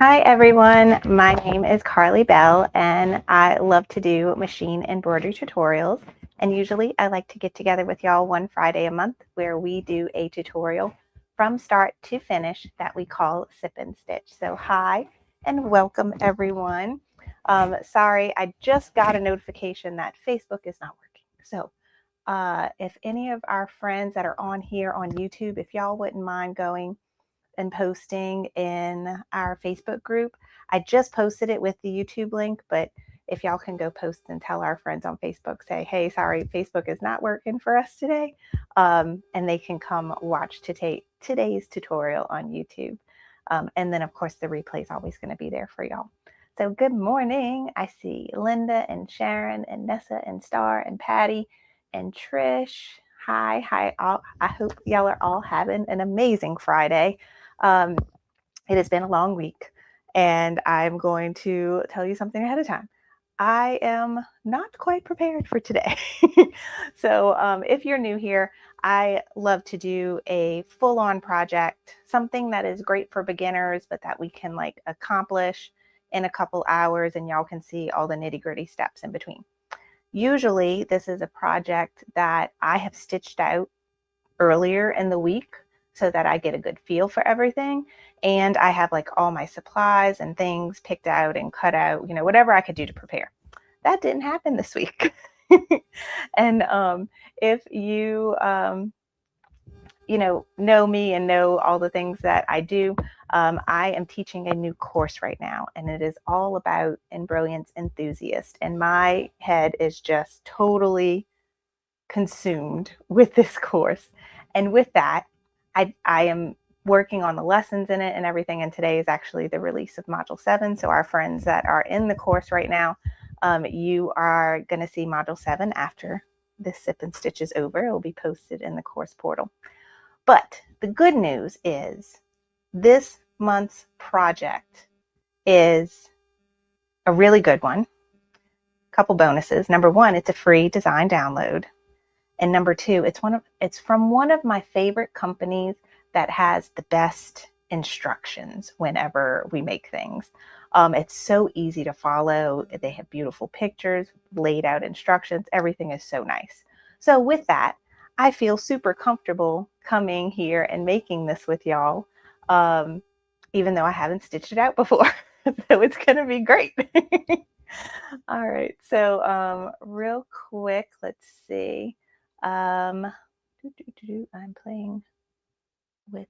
Hi everyone, my name is Carly Bell and I love to do machine embroidery tutorials, and usually I like to get together with y'all one Friday a month where we do a tutorial from start to finish that we call Sip and Stitch. So hi and welcome everyone. Sorry, I just got a notification that Facebook is not working. So if any of our friends that are on here on YouTube, if y'all wouldn't mind going and posting in our Facebook group. I just posted it with the YouTube link, but if y'all can go post and tell our friends on Facebook, say, hey, sorry, Facebook is not working for us today. And they can come watch today's tutorial on YouTube. And then, of course, the replay is always going to be there for y'all. So good morning. I see Linda and Sharon and Nessa and Star and Patty and Trish. Hi, all. I hope y'all are all having an amazing Friday. It has been a long week, and I'm going to tell you something ahead of time. I am not quite prepared for today. So if you're new here, I love to do a full-on project, something that is great for beginners, but that we can like accomplish in a couple hours, and y'all can see all the nitty-gritty steps in between. Usually this is a project that I have stitched out earlier in the week so that I get a good feel for everything. And I have like all my supplies and things picked out and cut out, whatever I could do to prepare. That didn't happen this week. And if you, know me and know all the things that I do, I am teaching a new course right now, and it is all about Embrilliance Enthusiast. And my head is just totally consumed with this course. And with that, I am working on the lessons in it and everything. And today is actually the release of Module 7. So our friends that are in the course right now, you are going to see Module 7 after this Sip and Stitch is over. It will be posted in the course portal. But the good news is this month's project is a really good one. A couple bonuses. Number one, it's a free design download. And number two, it's from one of my favorite companies that has the best instructions whenever we make things. It's so easy to follow. They have beautiful pictures, laid out instructions. Everything is so nice. So with that, I feel super comfortable coming here and making this with y'all, even though I haven't stitched it out before. So it's going to be great. All right. So real quick, let's see. I'm playing with,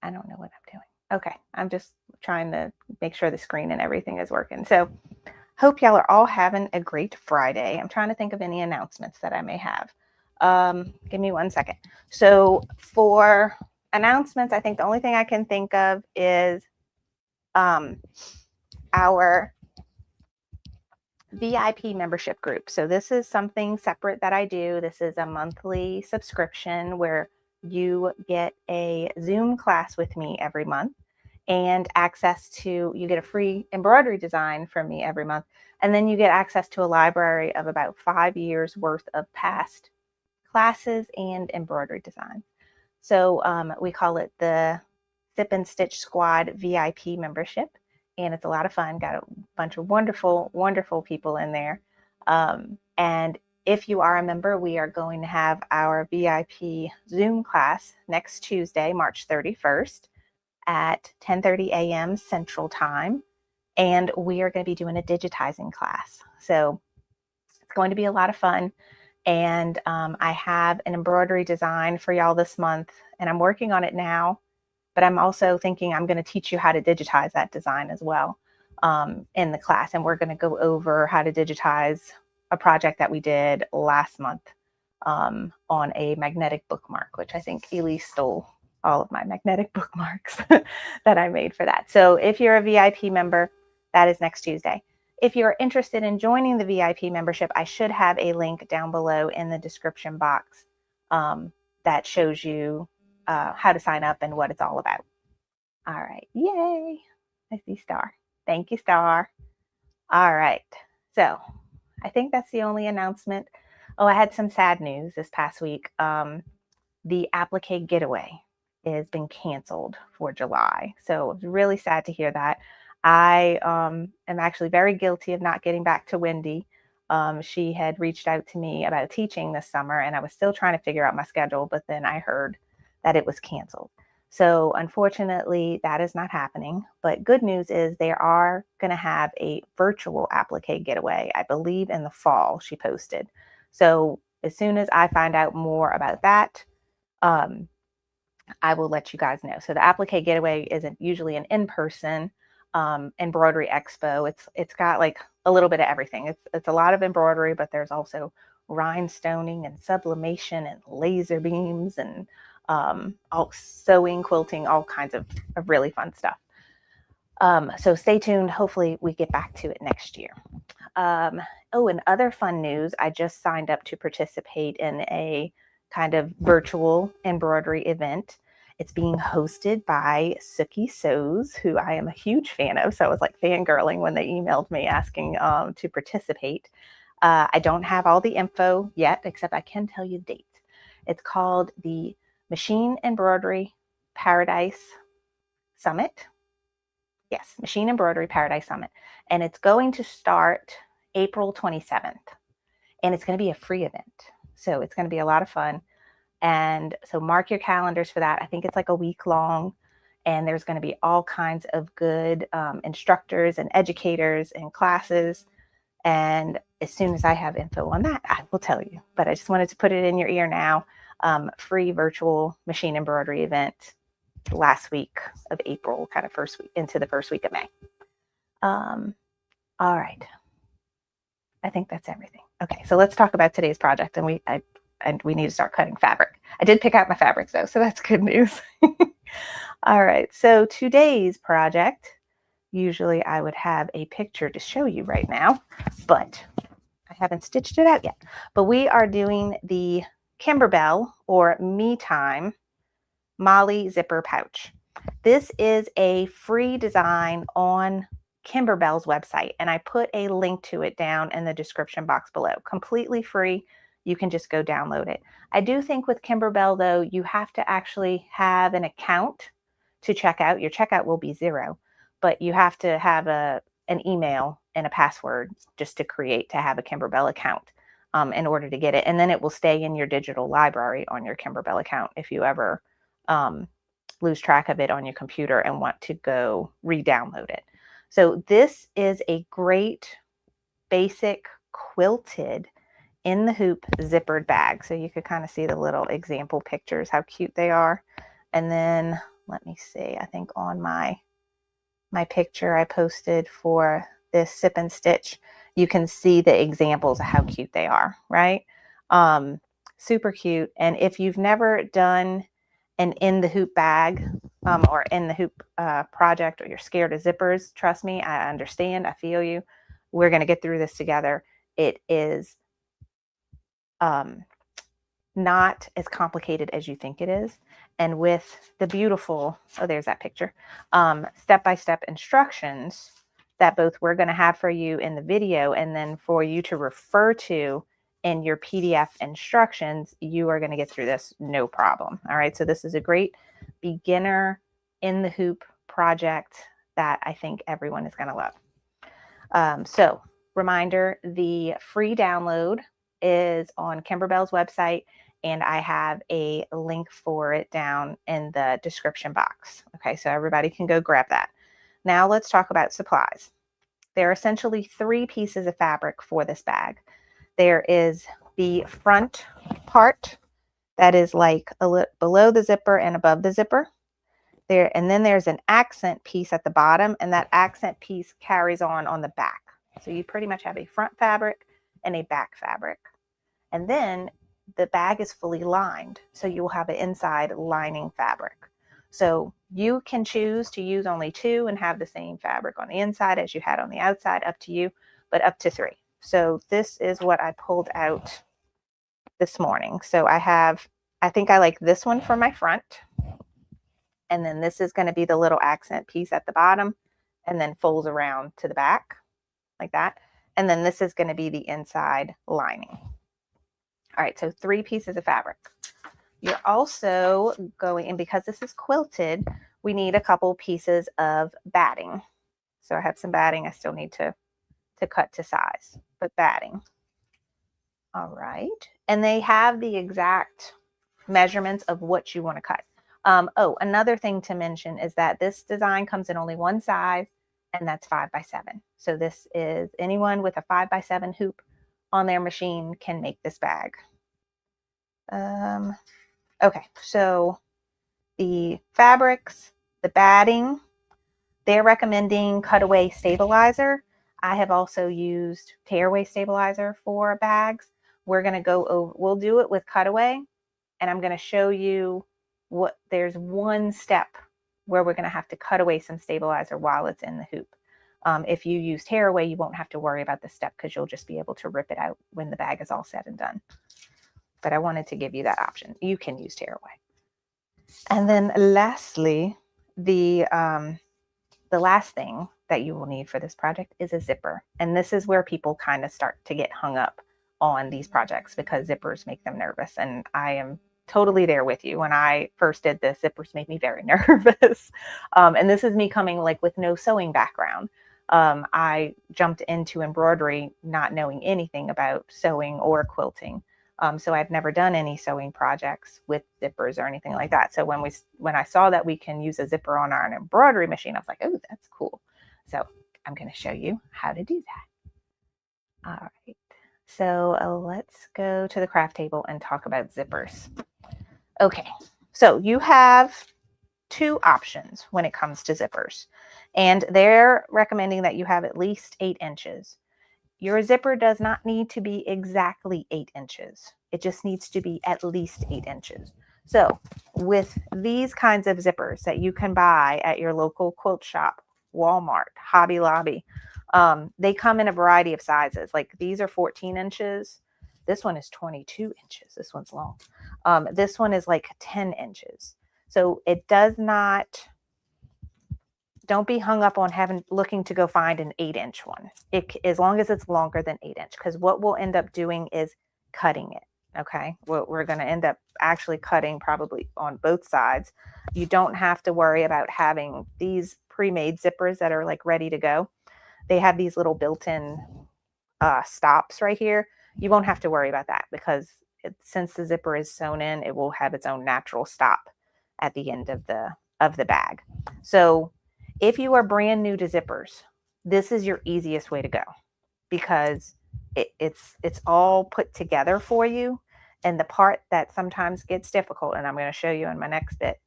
I don't know what I'm doing. Okay, I'm just trying to make sure the screen and everything is working. So hope y'all are all having a great Friday. I'm trying to think of any announcements that I may have. Give me 1 second. So for announcements, I think the only thing I can think of is our VIP membership group. So this is something separate that I do. This is a monthly subscription where you get a Zoom class with me every month and you get a free embroidery design from me every month. And then you get access to a library of about 5 years worth of past classes and embroidery design. So we call it the Sip and Stitch Squad VIP membership. And it's a lot of fun. Got a bunch of wonderful, wonderful people in there. And if you are a member, we are going to have our VIP Zoom class next Tuesday, March 31st at 10:30 a.m. Central Time. And we are going to be doing a digitizing class. So it's going to be a lot of fun. And I have an embroidery design for y'all this month, and I'm working on it now. But I'm also thinking I'm going to teach you how to digitize that design as well in the class. And we're going to go over how to digitize a project that we did last month on a magnetic bookmark, which I think Elise stole all of my magnetic bookmarks that I made for that. So if you're a VIP member, that is next Tuesday. If you're interested in joining the VIP membership, I should have a link down below in the description box that shows you how to sign up and what it's all about. All right. Yay. I see Star. Thank you, Star. All right. So I think that's the only announcement. Oh, I had some sad news this past week. The applique getaway has been canceled for July. So it was really sad to hear that. I am actually very guilty of not getting back to Wendy. She had reached out to me about teaching this summer, and I was still trying to figure out my schedule, but then I heard that it was canceled. So unfortunately, that is not happening. But good news is they are going to have a virtual applique getaway, I believe in the fall, she posted. So as soon as I find out more about that, I will let you guys know. So the applique getaway isn't usually an in-person embroidery expo. It's got like a little bit of everything. It's a lot of embroidery, but there's also rhinestoning and sublimation and laser beams and all sewing, quilting, all kinds of really fun stuff. So stay tuned. Hopefully we get back to it next year. Oh, and other fun news, I just signed up to participate in a kind of virtual embroidery event. It's being hosted by Sookie Sews, who I am a huge fan of. So I was like fangirling when they emailed me asking to participate. I don't have all the info yet, except I can tell you the date. It's called the Machine Embroidery Paradise Summit. Yes, Machine Embroidery Paradise Summit. And it's going to start April 27th. And it's going to be a free event. So it's going to be a lot of fun. And so mark your calendars for that. I think it's like a week long. And there's going to be all kinds of good instructors and educators and classes. And as soon as I have info on that, I will tell you. But I just wanted to put it in your ear now. Free virtual machine embroidery event last week of April, kind of first week into the first week of May. All right. I think that's everything. Okay, so let's talk about today's project, and we need to start cutting fabric. I did pick out my fabrics though, so that's good news. All right, so today's project, usually I would have a picture to show you right now, but I haven't stitched it out yet. But we are doing the Kimberbell or Me Time Molly zipper pouch. This is a free design on Kimberbell's website, and I put a link to it down in the description box below. Completely free. You can just go download it. I do think with Kimberbell, though, you have to actually have an account to check out. Your checkout will be $0, but you have to have an email and a password just to have a Kimberbell account in order to get it. And then it will stay in your digital library on your Kimberbell account if you ever lose track of it on your computer and want to go re-download it. So this is a great basic quilted in the hoop zippered bag. So you could kind of see the little example pictures, how cute they are. And then let me see, I think on my picture I posted for this sip and stitch, you can see the examples of how cute they are, right? Super cute. And if you've never done an in the hoop bag or in the hoop project, or you're scared of zippers, trust me, I understand. I feel you. We're going to get through this together. It is not as complicated as you think it is. And with the beautiful, oh, there's that picture, step-by-step instructions that both we're going to have for you in the video and then for you to refer to in your PDF instructions, you are going to get through this no problem. All right, so this is a great beginner in the hoop project that I think everyone is going to love. So reminder, the free download is on Kimberbell's website, and I have a link for it down in the description box. Okay, so everybody can go grab that. Now let's talk about supplies. There are essentially 3 pieces of fabric for this bag. There is the front part that is like below the zipper and above the zipper. And then there's an accent piece at the bottom, and that accent piece carries on the back. So you pretty much have a front fabric and a back fabric. And then the bag is fully lined, so you will have an inside lining fabric. So you can choose to use only 2 and have the same fabric on the inside as you had on the outside, up to you, but up to 3. So this is what I pulled out this morning. So I think I like this one for my front. And then this is going to be the little accent piece at the bottom and then folds around to the back like that. And then this is going to be the inside lining. All right, so 3 pieces of fabric. You're also going, and because this is quilted, we need a couple pieces of batting. So I have some batting I still need to cut to size, but batting. All right. And they have the exact measurements of what you want to cut. Oh, another thing to mention is that this design comes in only one size, and that's 5x7. So this is anyone with a 5x7 hoop on their machine can make this bag. Okay, so the fabrics, the batting, they're recommending cutaway stabilizer. I have also used tearaway stabilizer for bags. We're going to go over, we'll do it with cutaway, and I'm going to show you what, there's one step where we're going to have to cut away some stabilizer while it's in the hoop. If you use tearaway, you won't have to worry about this step because you'll just be able to rip it out when the bag is all said and done. But I wanted to give you that option. You can use tearaway. And then lastly, the last thing that you will need for this project is a zipper. And this is where people kind of start to get hung up on these projects because zippers make them nervous. And I am totally there with you. When I first did this, zippers made me very nervous. And this is me coming like with no sewing background. I jumped into embroidery not knowing anything about sewing or quilting. So I've never done any sewing projects with zippers or anything like that. So when I saw that we can use a zipper on our embroidery machine, I was like, oh, that's cool. So I'm going to show you how to do that. All right. So let's go to the craft table and talk about zippers. Okay. So you have two options when it comes to zippers, and they're recommending that you have at least 8 inches. Your zipper does not need to be exactly 8 inches. It just needs to be at least 8 inches. So with these kinds of zippers that you can buy at your local quilt shop, Walmart, Hobby Lobby, they come in a variety of sizes. Like these are 14 inches. This one is 22 inches. This one's long. This one is like 10 inches. So it does not, don't be hung up on looking to go find an 8-inch one. As long as it's longer than 8 inch, because what we'll end up doing is cutting it. Okay, we're going to end up actually cutting probably on both sides. You don't have to worry about having these pre-made zippers that are like ready to go. They have these little built-in stops right here. You won't have to worry about that because since the zipper is sewn in, it will have its own natural stop at the end of the bag. So if you are brand new to zippers, this is your easiest way to go because it's all put together for you. And the part that sometimes gets difficult, and I'm going to show you in my next bit,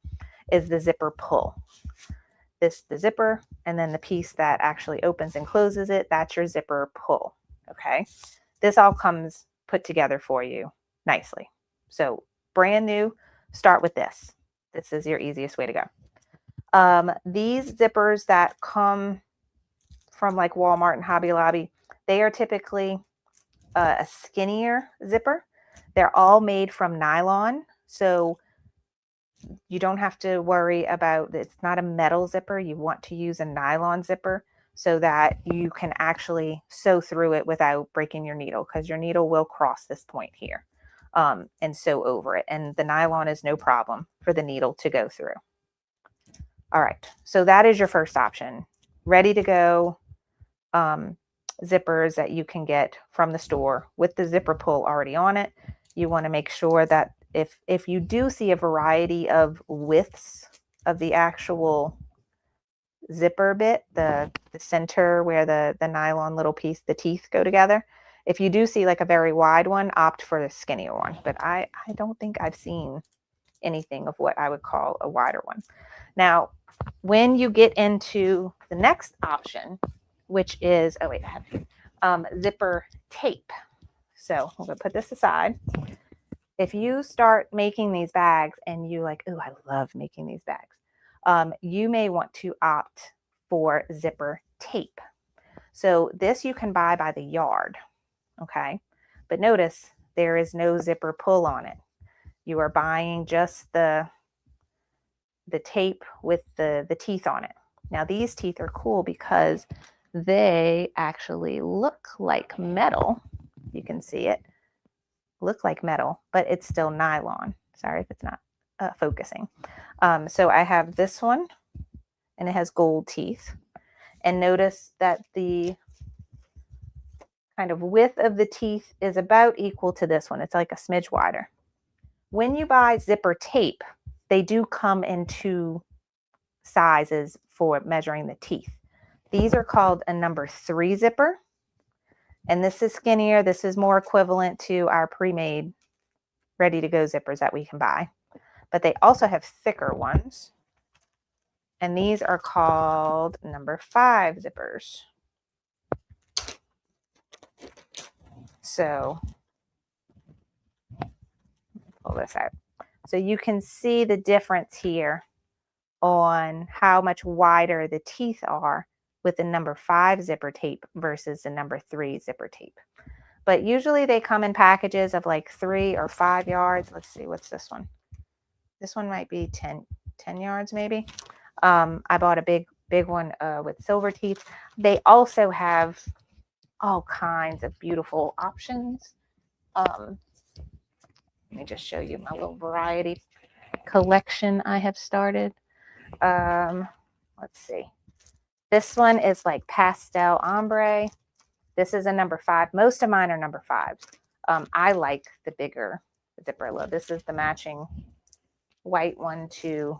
is the zipper pull. The zipper, and then the piece that actually opens and closes it, that's your zipper pull. Okay. This all comes put together for you nicely. So brand new, start with this. This is your easiest way to go. These zippers that come from like Walmart and Hobby Lobby, they are typically a skinnier zipper. They're all made from nylon, so you don't have to worry about, it's not a metal zipper. You want to use a nylon zipper so that you can actually sew through it without breaking your needle, because your needle will cross this point here and sew over it. And the nylon is no problem for the needle to go through. All right, so that is your first option. Ready to go zippers that you can get from the store with the zipper pull already on it. You want to make sure that if you do see a variety of widths of the actual zipper bit, the center where the nylon little piece, the teeth go together, if you do see like a very wide one, opt for the skinnier one. But I don't think I've seen anything of what I would call a wider one. Now, when you get into the next option, which is, oh wait, I have here, zipper tape. So we're going to put this aside. If you start making these bags and you like, oh, I love making these bags, you may want to opt for zipper tape. So this you can buy by the yard, okay? But notice there is no zipper pull on it. You are buying just the tape with the teeth on it. Now these teeth are cool because they actually look like metal. You can see it. Look like metal, but it's still nylon. Sorry if it's not focusing. So I have this one, and it has gold teeth. And notice that the kind of width of the teeth is about equal to this one. It's like a smidge wider. When you buy zipper tape, they do come in two sizes for measuring the teeth. These are called a number 3 zipper, and this is skinnier. This is more equivalent to our pre-made ready-to-go zippers that we can buy. But they also have thicker ones, and these are called number 5 zippers. So pull this out. So you can see the difference here on how much wider the teeth are with the number 5 zipper tape versus the number 3 zipper tape. But usually they come in packages of like 3 or 5 yards. Let's see, what's this one? This one might be 10 yards maybe. I bought a big one with silver teeth. They also have all kinds of beautiful options. Let me just show you my little variety collection I have started. Let's see. This one is like pastel ombre. This is a number 5. Most of mine are number 5s. I like the bigger zipper. This is the matching white one to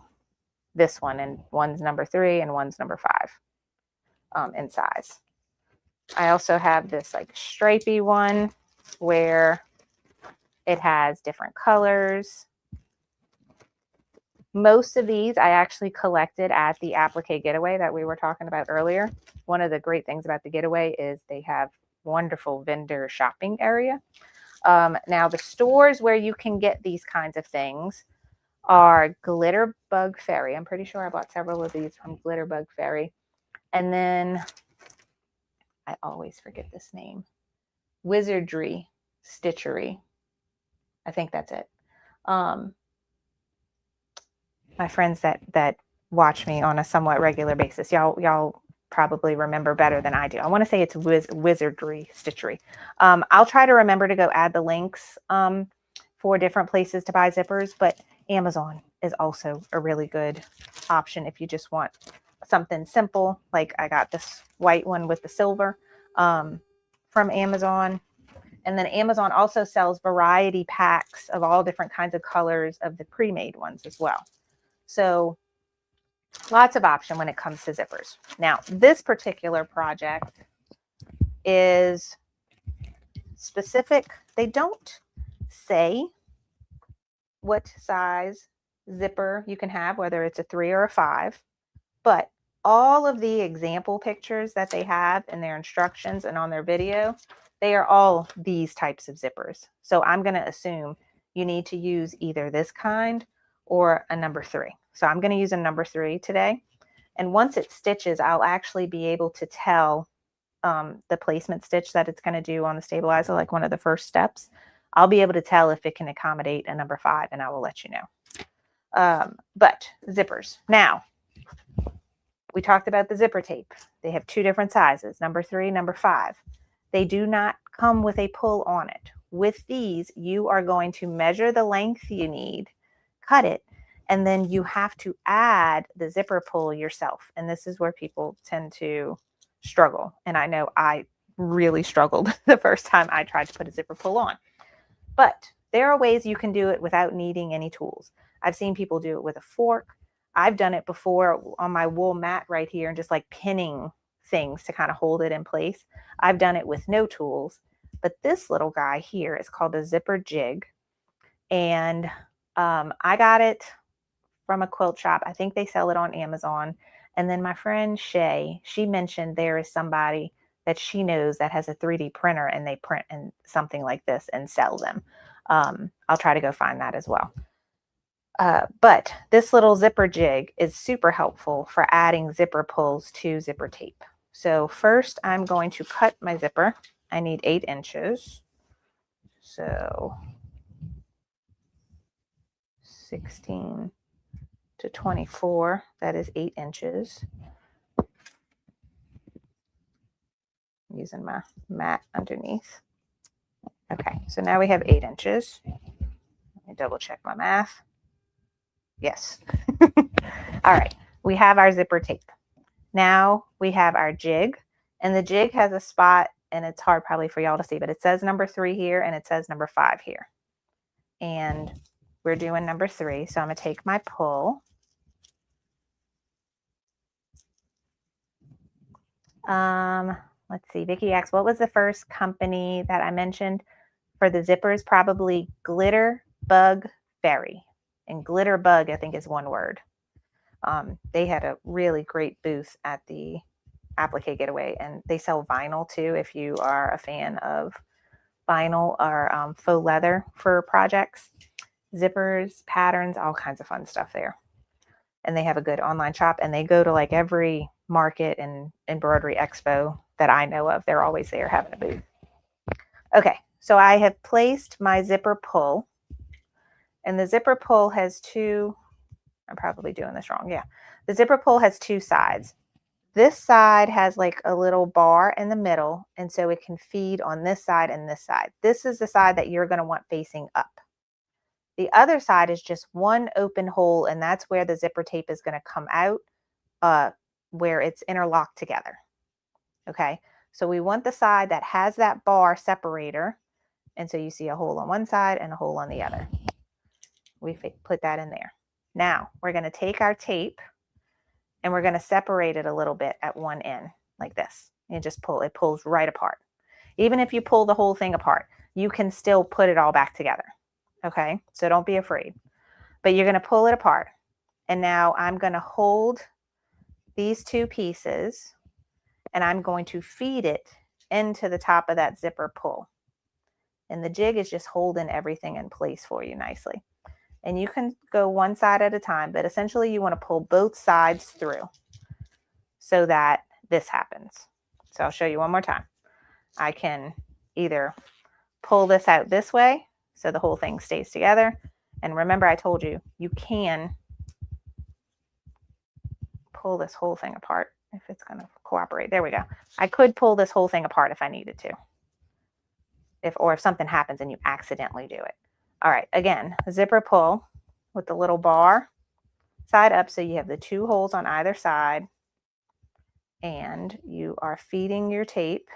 this one, and one's number 3 and one's number 5 in size. I also have this like stripey one where it has different colors. Most of these I actually collected at the Applique Getaway that we were talking about earlier. One of the great things about the Getaway is they have wonderful vendor shopping area. Now the stores where you can get these kinds of things are Glitter Bug Fairy. I'm pretty sure I bought several of these from Glitter Bug Fairy. And then I always forget this name. Wizardry Stitchery. I think that's it. My friends that watch me on a somewhat regular basis, y'all probably remember better than I do. I want to say it's Wizardry Stitchery. I'll try to remember to go add the links for different places to buy zippers, but Amazon is also a really good option if you just want something simple. Like I got this white one with the silver from Amazon. And then Amazon also sells variety packs of all different kinds of colors of the pre-made ones as well. So lots of option when it comes to zippers. Now, this particular project is specific. They don't say what size zipper you can have, whether it's a 3 or a 5, but all of the example pictures that they have in their instructions and on their video, they are all these types of zippers. So I'm going to assume you need to use either this kind or a number 3. So I'm going to use a number 3 today. And once it stitches, I'll actually be able to tell the placement stitch that it's going to do on the stabilizer, like one of the first steps. I'll be able to tell if it can accommodate a number 5, and I will let you know. But zippers. Now, we talked about the zipper tape. They have 2 different sizes, number 3, number 5. They do not come with a pull on it. With these, you are going to measure the length you need, cut it, and then you have to add the zipper pull yourself. And this is where people tend to struggle. And I know I really struggled the first time I tried to put a zipper pull on. But there are ways you can do it without needing any tools. I've seen people do it with a fork. I've done it before on my wool mat right here and just like pinning things to kind of hold it in place. I've done it with no tools. But this little guy here is called a zipper jig. And I got it from a quilt shop. I think they sell it on Amazon. And then my friend Shay, she mentioned there is somebody that she knows that has a 3D printer and they print in something like this and sell them. I'll try to go find that as well. But this little zipper jig is super helpful for adding zipper pulls to zipper tape. So first I'm going to cut my zipper. I need 8 inches. So 16 to 24, that is 8 inches. I'm using my mat underneath. Okay, so now we have 8 inches. Let me double check my math. Yes. All right, we have our zipper tape. Now we have our jig, and the jig has a spot, and it's hard probably for y'all to see, but it says number 3 here and it says number 5 here. And we're doing number 3. So I'm going to take my pull. Let's see, Vicki asks, what was the first company that I mentioned for the zippers? Probably Glitter Bug Fairy. And Glitter Bug, I think, is one word. They had a really great booth at the Applique Getaway, and they sell vinyl too if you are a fan of vinyl or faux leather for projects, zippers, patterns, all kinds of fun stuff there. And they have a good online shop, and they go to like every market and embroidery expo that I know of. They're always there having a booth. Okay, so I have placed my zipper pull, and the zipper pull has two, I'm probably doing this wrong. Yeah, the zipper pull has two sides. This side has like a little bar in the middle, and so it can feed on this side and this side. This is the side that you're going to want facing up. The other side is just one open hole, and that's where the zipper tape is going to come out, where it's interlocked together. Okay, so we want the side that has that bar separator, and so you see a hole on one side and a hole on the other. We put that in there. Now we're going to take our tape and we're going to separate it a little bit at one end like this. And just pull, it pulls right apart. Even if you pull the whole thing apart, you can still put it all back together. Okay, so don't be afraid. But you're going to pull it apart. And now I'm going to hold these two pieces and I'm going to feed it into the top of that zipper pull. And the jig is just holding everything in place for you nicely. And you can go one side at a time, but essentially you want to pull both sides through so that this happens. So I'll show you one more time. I can either pull this out this way so the whole thing stays together. And remember, I told you, you can pull this whole thing apart if it's going to cooperate. There we go. I could pull this whole thing apart if I needed to. Or if something happens and you accidentally do it. All right, again, zipper pull with the little bar side up, so you have the two holes on either side, and you are feeding your tape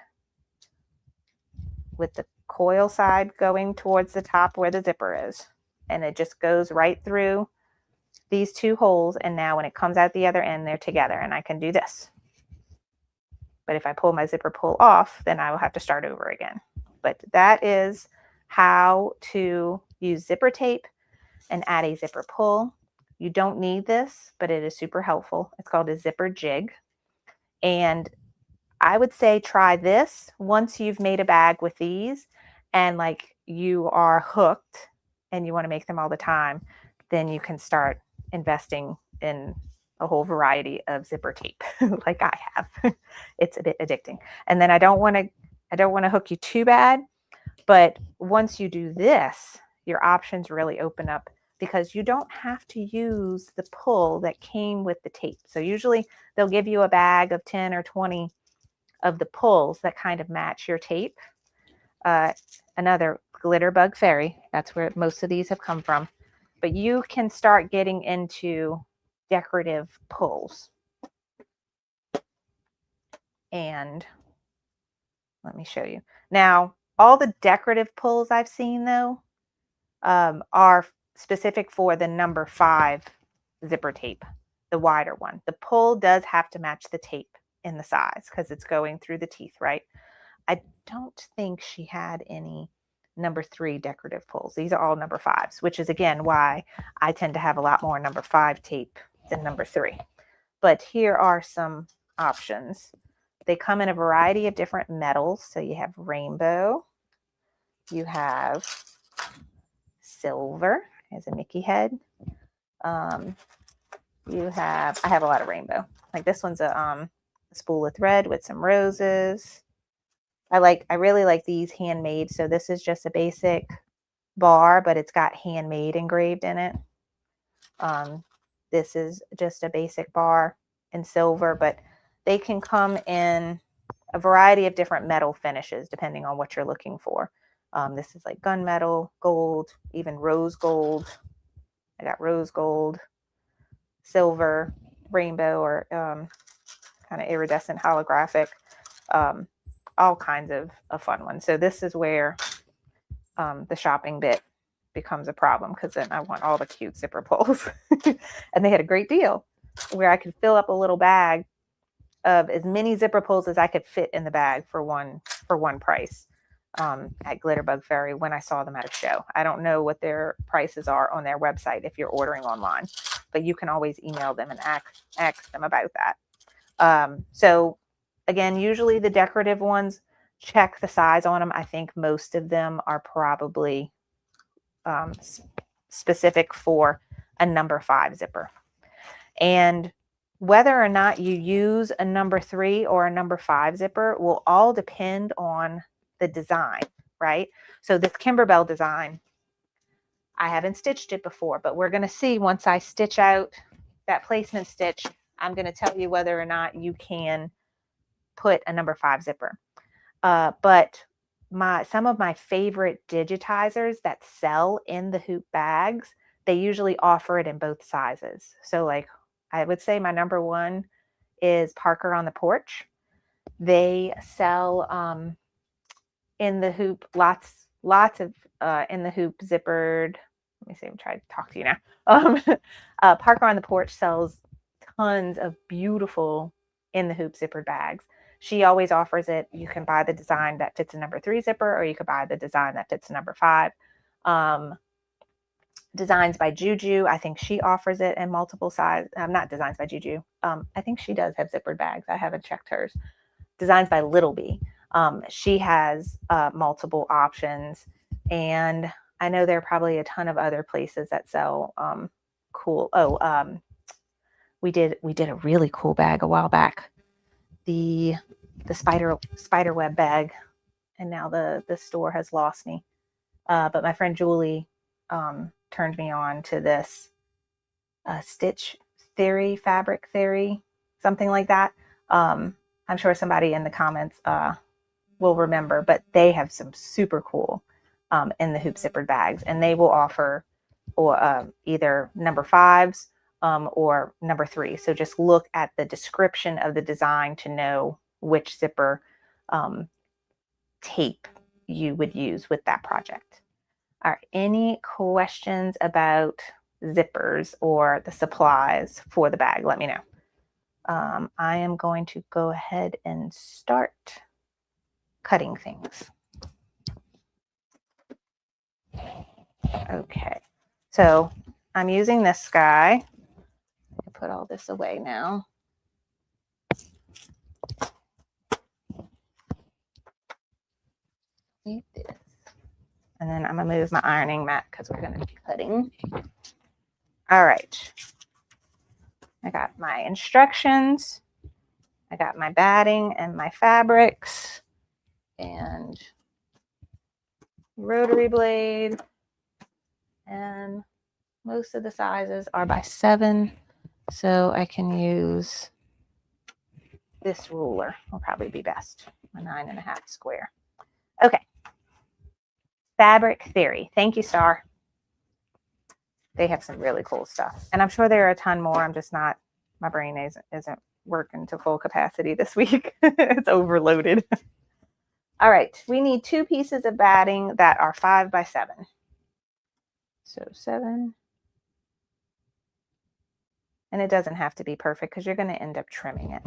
with the coil side going towards the top where the zipper is, and it just goes right through these two holes, and now when it comes out the other end, they're together, and I can do this. But if I pull my zipper pull off, then I will have to start over again. But that is how to use zipper tape and add a zipper pull. You don't need this, but it is super helpful. It's called a zipper jig. And I would say try this once you've made a bag with these and like you are hooked and you want to make them all the time, then you can start investing in a whole variety of zipper tape like I have. It's a bit addicting. And then I don't want to hook you too bad, but once you do this, your options really open up because you don't have to use the pull that came with the tape. So usually they'll give you a bag of 10 or 20 of the pulls that kind of match your tape. Another Glitter Bug Fairy, that's where most of these have come from. But you can start getting into decorative pulls. And let me show you. Now, all the decorative pulls I've seen though are specific for the number 5 zipper tape, the wider one. The pull does have to match the tape in the size because it's going through the teeth, right? I don't think she had any number 3 decorative pulls. These are all number 5s, which is again why I tend to have a lot more number 5 tape than number 3. But here are some options. They come in a variety of different metals. So you have rainbow, you have silver as a Mickey head. You have, I have a lot of rainbow. Like this one's a spool of thread with some roses. I really like these handmade. So this is just a basic bar, but it's got handmade engraved in it. This is just a basic bar in silver, but they can come in a variety of different metal finishes depending on what you're looking for. This is like gunmetal, gold, even rose gold. I got rose gold, silver, rainbow, or kind of iridescent holographic, all kinds of fun ones. So this is where the shopping bit becomes a problem, because then I want all the cute zipper pulls. And they had a great deal where I could fill up a little bag of as many zipper pulls as I could fit in the bag for one price at Glitterbug Fairy when I saw them at a show. I don't know what their prices are on their website if you're ordering online, but you can always email them and ask them about that. So again, usually the decorative ones, check the size on them. I think most of them are probably specific for a number 5 zipper. And whether or not you use a number 3 or a number 5 zipper will all depend on the design, right? So this Kimberbell design, I haven't stitched it before, but we're going to see once I stitch out that placement stitch, I'm going to tell you whether or not you can put a number 5 zipper. But some of my favorite digitizers that sell in the hoop bags, they usually offer it in both sizes. So like I would say my number 1 is Parker on the Porch. They sell in the hoop lots of in the hoop zippered. Let me see. I'm trying to talk to you now. Parker on the Porch sells tons of beautiful in the hoop zippered bags. She always offers it. You can buy the design that fits a number 3 zipper, or you could buy the design that fits a number 5. Designs by Juju, I think she offers it in multiple size. Not Designs by Juju. I think she does have zippered bags. I haven't checked hers. Designs by Little Bee. She has multiple options, and I know there are probably a ton of other places that sell cool. We did a really cool bag a while back. The spider web bag, and now the store has lost me. But my friend Julie turned me on to this Stitch Theory, Fabric Theory, something like that. I'm sure somebody in the comments will remember, but they have some super cool in the hoop zippered bags, and they will offer either number 5s or number 3. So just look at the description of the design to know which zipper tape you would use with that project. All right, any questions about zippers or the supplies for the bag? Let me know. I am going to go ahead and start cutting things. Okay, so I'm using this guy. I put all this away now. Need this. And then I'm going to move my ironing mat because we're going to be cutting. All right. I got my instructions. I got my batting and my fabrics and rotary blade. And most of the sizes are by 7. So I can use this ruler. Will probably be best. A 9.5 square. Okay. Fabric Theory. Thank you, Star. They have some really cool stuff. And I'm sure there are a ton more. I'm just not, my brain isn't working to full capacity this week. It's overloaded. All right. We need 2 pieces of batting that are 5 by 7. So 7. And it doesn't have to be perfect because you're going to end up trimming it.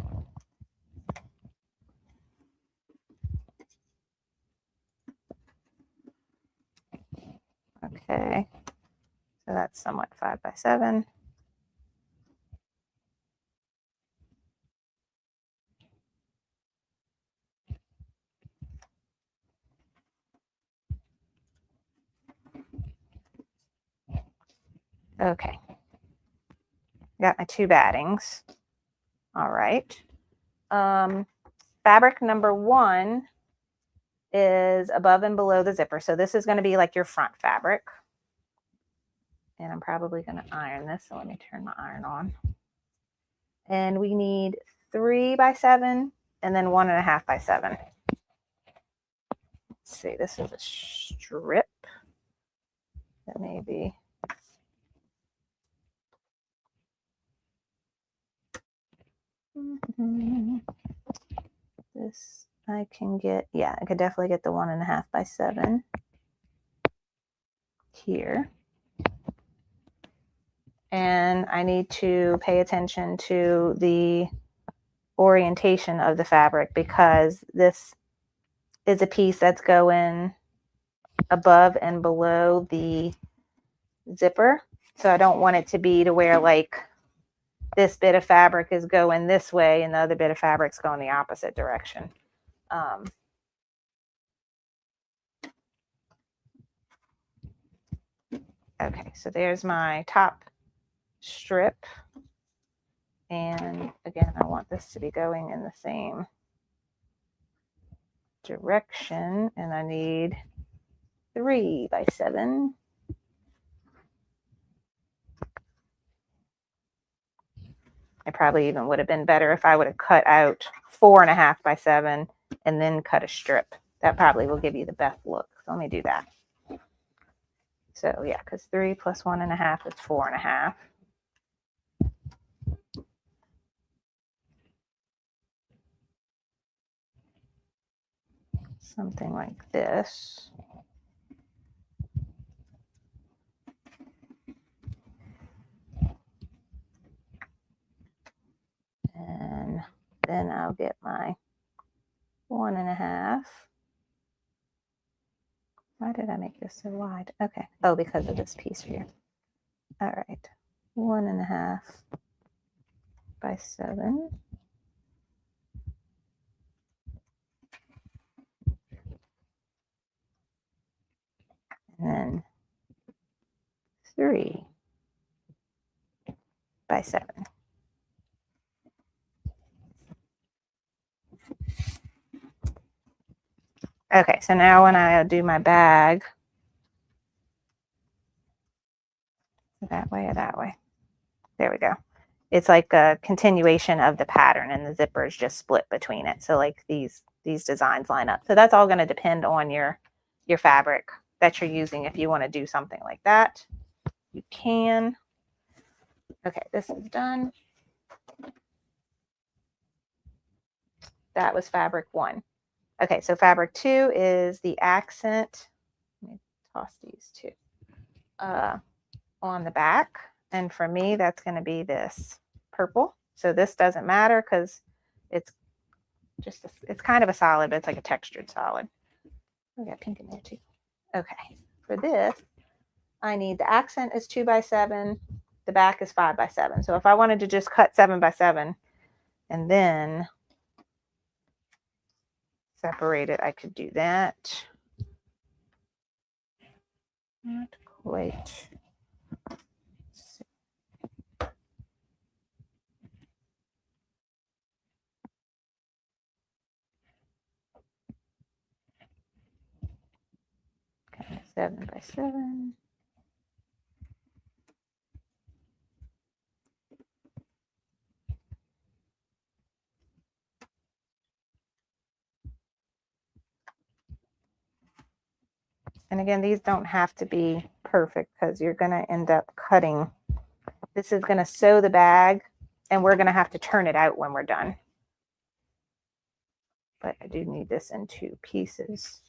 Okay. So that's somewhat 5 by 7. Okay. Got my 2 battings. All right. Fabric number 1 is above and below the zipper. So this is going to be like your front fabric. And I'm probably going to iron this. So let me turn my iron on. And we need 3 by 7 and then 1.5 by 7. Let's see, this is a strip. That may be. This I can get, yeah, I could definitely get the 1.5 by 7 here. And I need to pay attention to the orientation of the fabric because this is a piece that's going above and below the zipper. So I don't want it to be to where like this bit of fabric is going this way and the other bit of fabric's going the opposite direction. Okay, so there's my top strip. And again, I want this to be going in the same direction. And I need 3 by 7. It probably even would have been better if I would have cut out 4.5 by 7 and then cut a strip. That probably will give you the best look. So let me do that. So yeah, because 3 plus 1.5 is 4.5. Something like this. And then I'll get my 1.5. Why did I make this so wide? Okay. Oh, because of this piece here. All right. 1.5 by 7. And then 3 by 7. Okay, so now when I do my bag, that way or that way. There we go. It's like a continuation of the pattern and the zipper is just split between it. So like these designs line up. So that's all going to depend on your fabric that you're using. If you want to do something like that, you can. Okay, this is done. That was fabric 1. Okay, so fabric 2 is the accent. Let me toss these 2 on the back. And for me, that's going to be this purple. So this doesn't matter because it's just, it's kind of a solid, but it's like a textured solid. We got pink in there too. Okay, for this, I need the accent is 2 by 7. The back is 5 by 7. So if I wanted to just cut 7 by 7 and then separate it, I could do that. Not quite. Okay, 7 by 7. And again, these don't have to be perfect because you're going to end up cutting. This is going to sew the bag and we're going to have to turn it out when we're done. But I do need this in 2 pieces.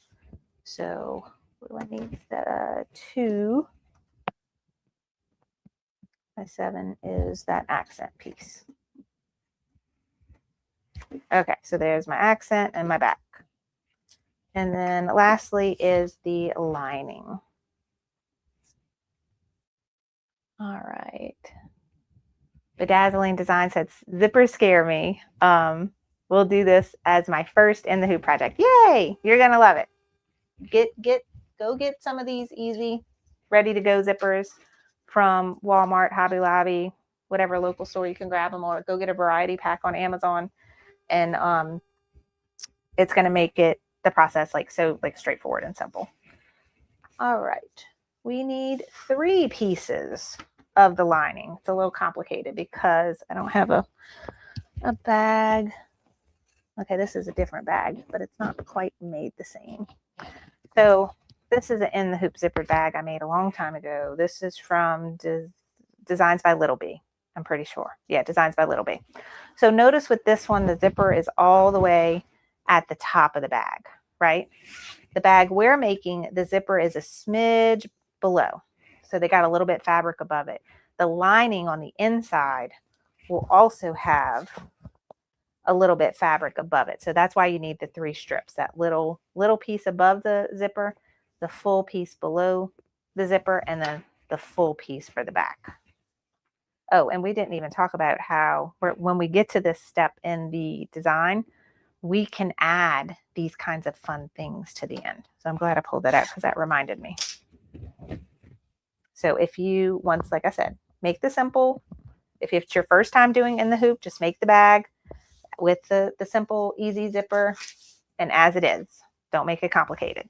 So what do I need? 2 by 7 is that accent piece. Okay, so there's my accent and my back. And then lastly is the lining. All right. Bedazzling Design says, zippers scare me. We'll do this as my first in the hoop project. Yay! You're going to love it. Go get some of these easy, ready to go zippers from Walmart, Hobby Lobby, whatever local store you can grab them, or go get a variety pack on Amazon. And it's going to make the process so straightforward and simple. All right. We need 3 pieces of the lining. It's a little complicated because I don't have a bag. Okay, this is a different bag, but it's not quite made the same. So this is an in the hoop zipper bag I made a long time ago. This is from Designs by Little Bee. I'm pretty sure. Yeah, Designs by Little B. So notice with this one, the zipper is all the way at the top of the bag, right? The bag we're making, the zipper is a smidge below. So they got a little bit fabric above it. The lining on the inside will also have a little bit fabric above it. So that's why you need the 3 strips, that little piece above the zipper, the full piece below the zipper, and then the full piece for the back. Oh, and we didn't even talk about how when we get to this step in the design, we can add these kinds of fun things to the end. So I'm glad I pulled that out because that reminded me. So if you, once, like I said, make the simple, if it's your first time doing in the hoop, just make the bag with the simple, easy zipper, and as it is. Don't make it complicated.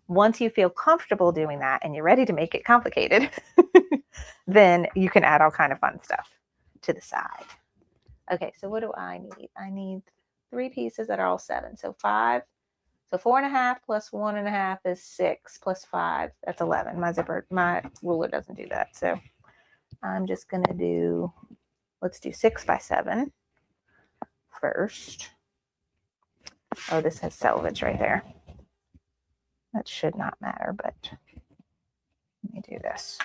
Once you feel comfortable doing that and you're ready to make it complicated, then you can add all kind of fun stuff to the side. Okay, so what do I need? I need 3 pieces that are all 7. So 5. So 4.5 plus 1.5 is 6 plus 5. That's 11. My ruler doesn't do that. So I'm just going to do, let's do 6 by 7 first. Oh, this has selvage right there. That should not matter, but let me do this.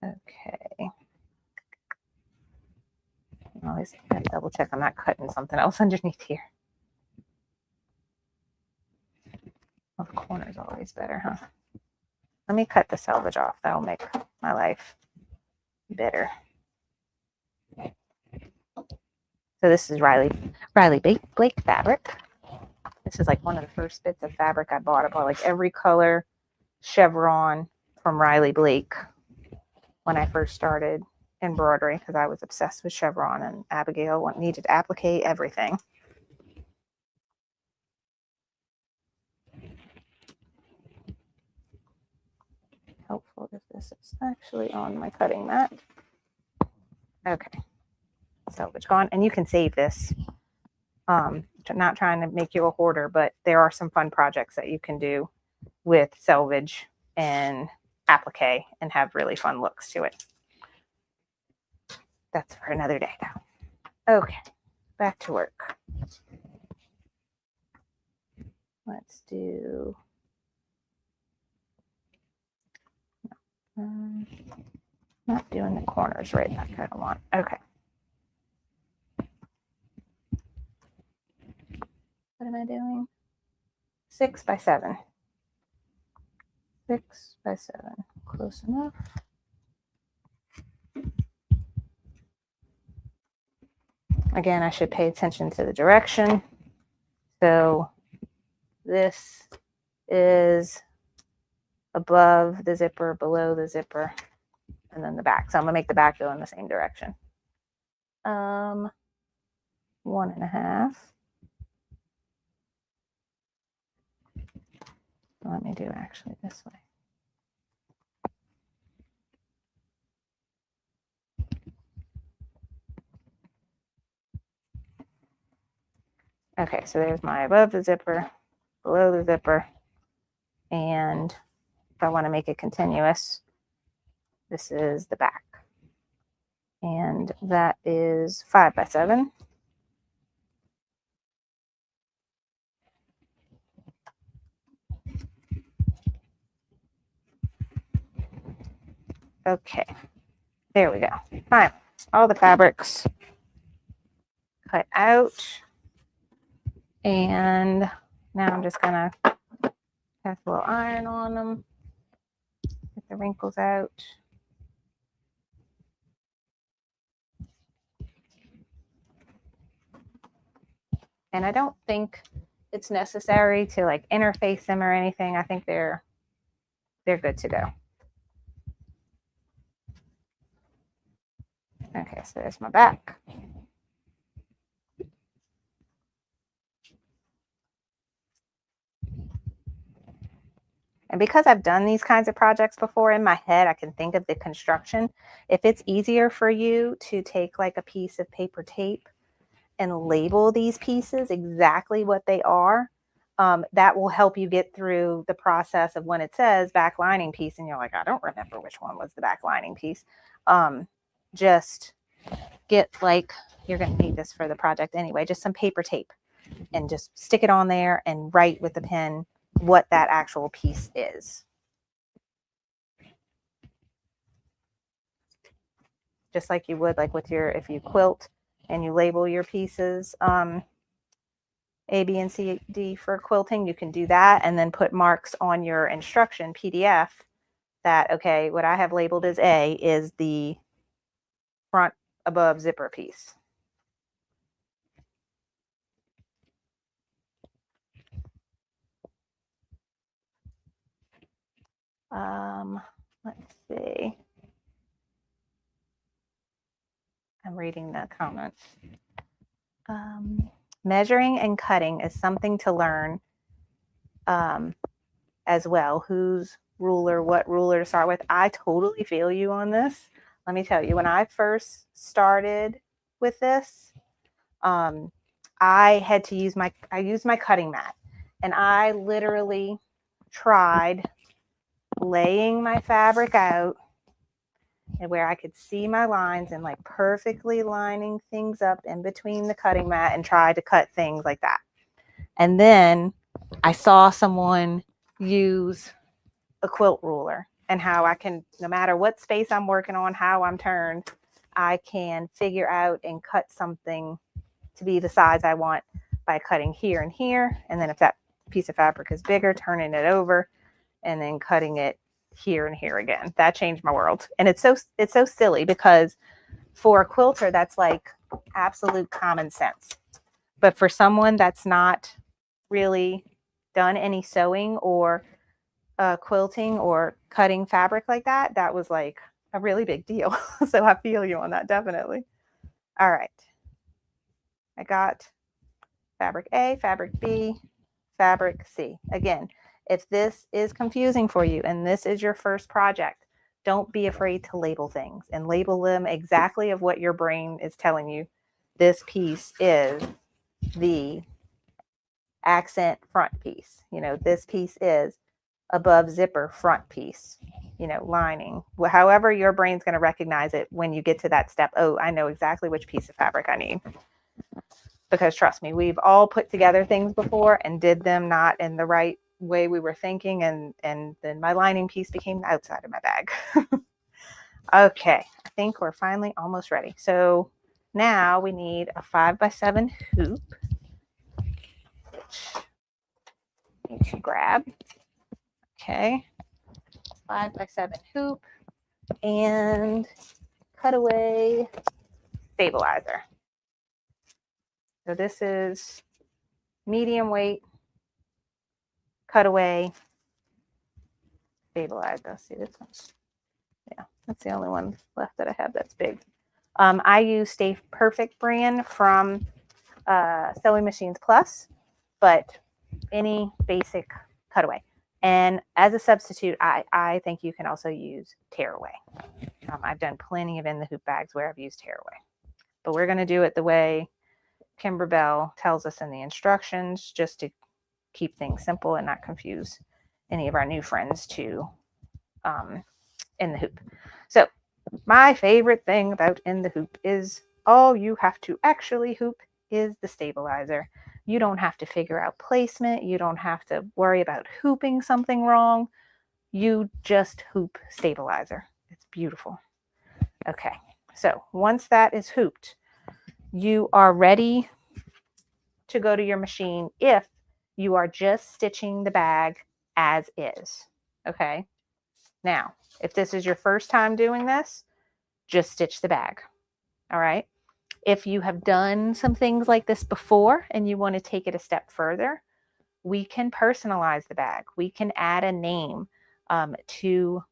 Okay. I always gotta double check I'm not cutting something else underneath here. Well, the corner's always better, huh? Let me cut the selvage off. That'll make my life better. So this is Riley Blake fabric. This is like one of the first bits of fabric I bought. I bought like every color chevron from Riley Blake when I first started embroidery because I was obsessed with chevron, and Abigail needed to applique everything. Helpful if this is actually on my cutting mat. Okay, selvage gone, and you can save this. Not trying to make you a hoarder, but there are some fun projects that you can do with selvage and applique and have really fun looks to it. That's for another day though. Okay, back to work. Let's do not doing the corners right back. I don't want. Okay. What am I doing? 6 by 7. 6 by 7. Close enough. Again, I should pay attention to the direction. So this is above the zipper, below the zipper, and then the back. So I'm gonna make the back go in the same direction. 1.5. Let me do actually this way. Okay, so there's my above the zipper, below the zipper, and if I want to make it continuous, this is the back. And that is 5 by 7. Okay, there we go. Fine, all the fabrics cut out. And now I'm just gonna cast a little iron on them, get the wrinkles out. And I don't think it's necessary to like interface them or anything. I think they're good to go. Okay, so there's my back. And because I've done these kinds of projects before in my head, I can think of the construction. If it's easier for you to take like a piece of paper tape and label these pieces exactly what they are, that will help you get through the process of when it says back lining piece and you're like, I don't remember which one was the back lining piece. Just get, like, you're going to need this for the project anyway, just some paper tape, and just stick it on there and write with the pen what that actual piece is. Just like you would, like with your, if you quilt and you label your pieces, A, B, and C, D for quilting, you can do that and then put marks on your instruction PDF that, okay, what I have labeled as A is the front above zipper piece. Let's see. I'm reading the comments. Measuring and cutting is something to learn as well. Whose ruler, what ruler to start with. I totally feel you on this. Let me tell you, when I first started with this, I had to use my cutting mat, and I literally tried laying my fabric out and where I could see my lines and like perfectly lining things up in between the cutting mat and try to cut things like that. And then I saw someone use a quilt ruler and how I can, no matter what space I'm working on, how I'm turned, I can figure out and cut something to be the size I want by cutting here and here. And then if that piece of fabric is bigger, turning it over and then cutting it here and here again. That changed my world. And it's so silly because for a quilter, that's like absolute common sense. But for someone that's not really done any sewing or quilting or cutting fabric like that, that was like a really big deal. So I feel you on that, definitely. All right. I got fabric A, fabric B, fabric C. Again, if this is confusing for you and this is your first project, don't be afraid to label things and label them exactly of what your brain is telling you. This piece is the accent front piece. You know, this piece is above zipper front piece, you know, lining. However your brain's going to recognize it when you get to that step. Oh, I know exactly which piece of fabric I need. Because trust me, we've all put together things before and did them not in the right way we were thinking, and then my lining piece became the outside of my bag. Okay, I think we're finally almost ready. So now we need a 5x7 hoop, which I need to grab. Okay, 5x7 hoop and cutaway stabilizer. So this is medium weight cutaway stabilizer. Let's see, this one's, yeah, that's the only one left that I have that's big. I use Stay Perfect brand from Sewing Machines Plus, but any basic cutaway. And as a substitute, I think you can also use tearaway. I've done plenty of in the hoop bags where I've used tearaway, but we're going to do it the way Kimberbell tells us in the instructions, just to keep things simple and not confuse any of our new friends to in the hoop. So my favorite thing about in the hoop is all you have to actually hoop is the stabilizer. You don't have to figure out placement. You don't have to worry about hooping something wrong. You just hoop stabilizer. It's beautiful. Okay, so once that is hooped, you are ready to go to your machine if you are just stitching the bag as is. Okay, now if this is your first time doing this, just stitch the bag. All right. If you have done some things like this before and you want to take it a step further, we can personalize the bag. We can add a name to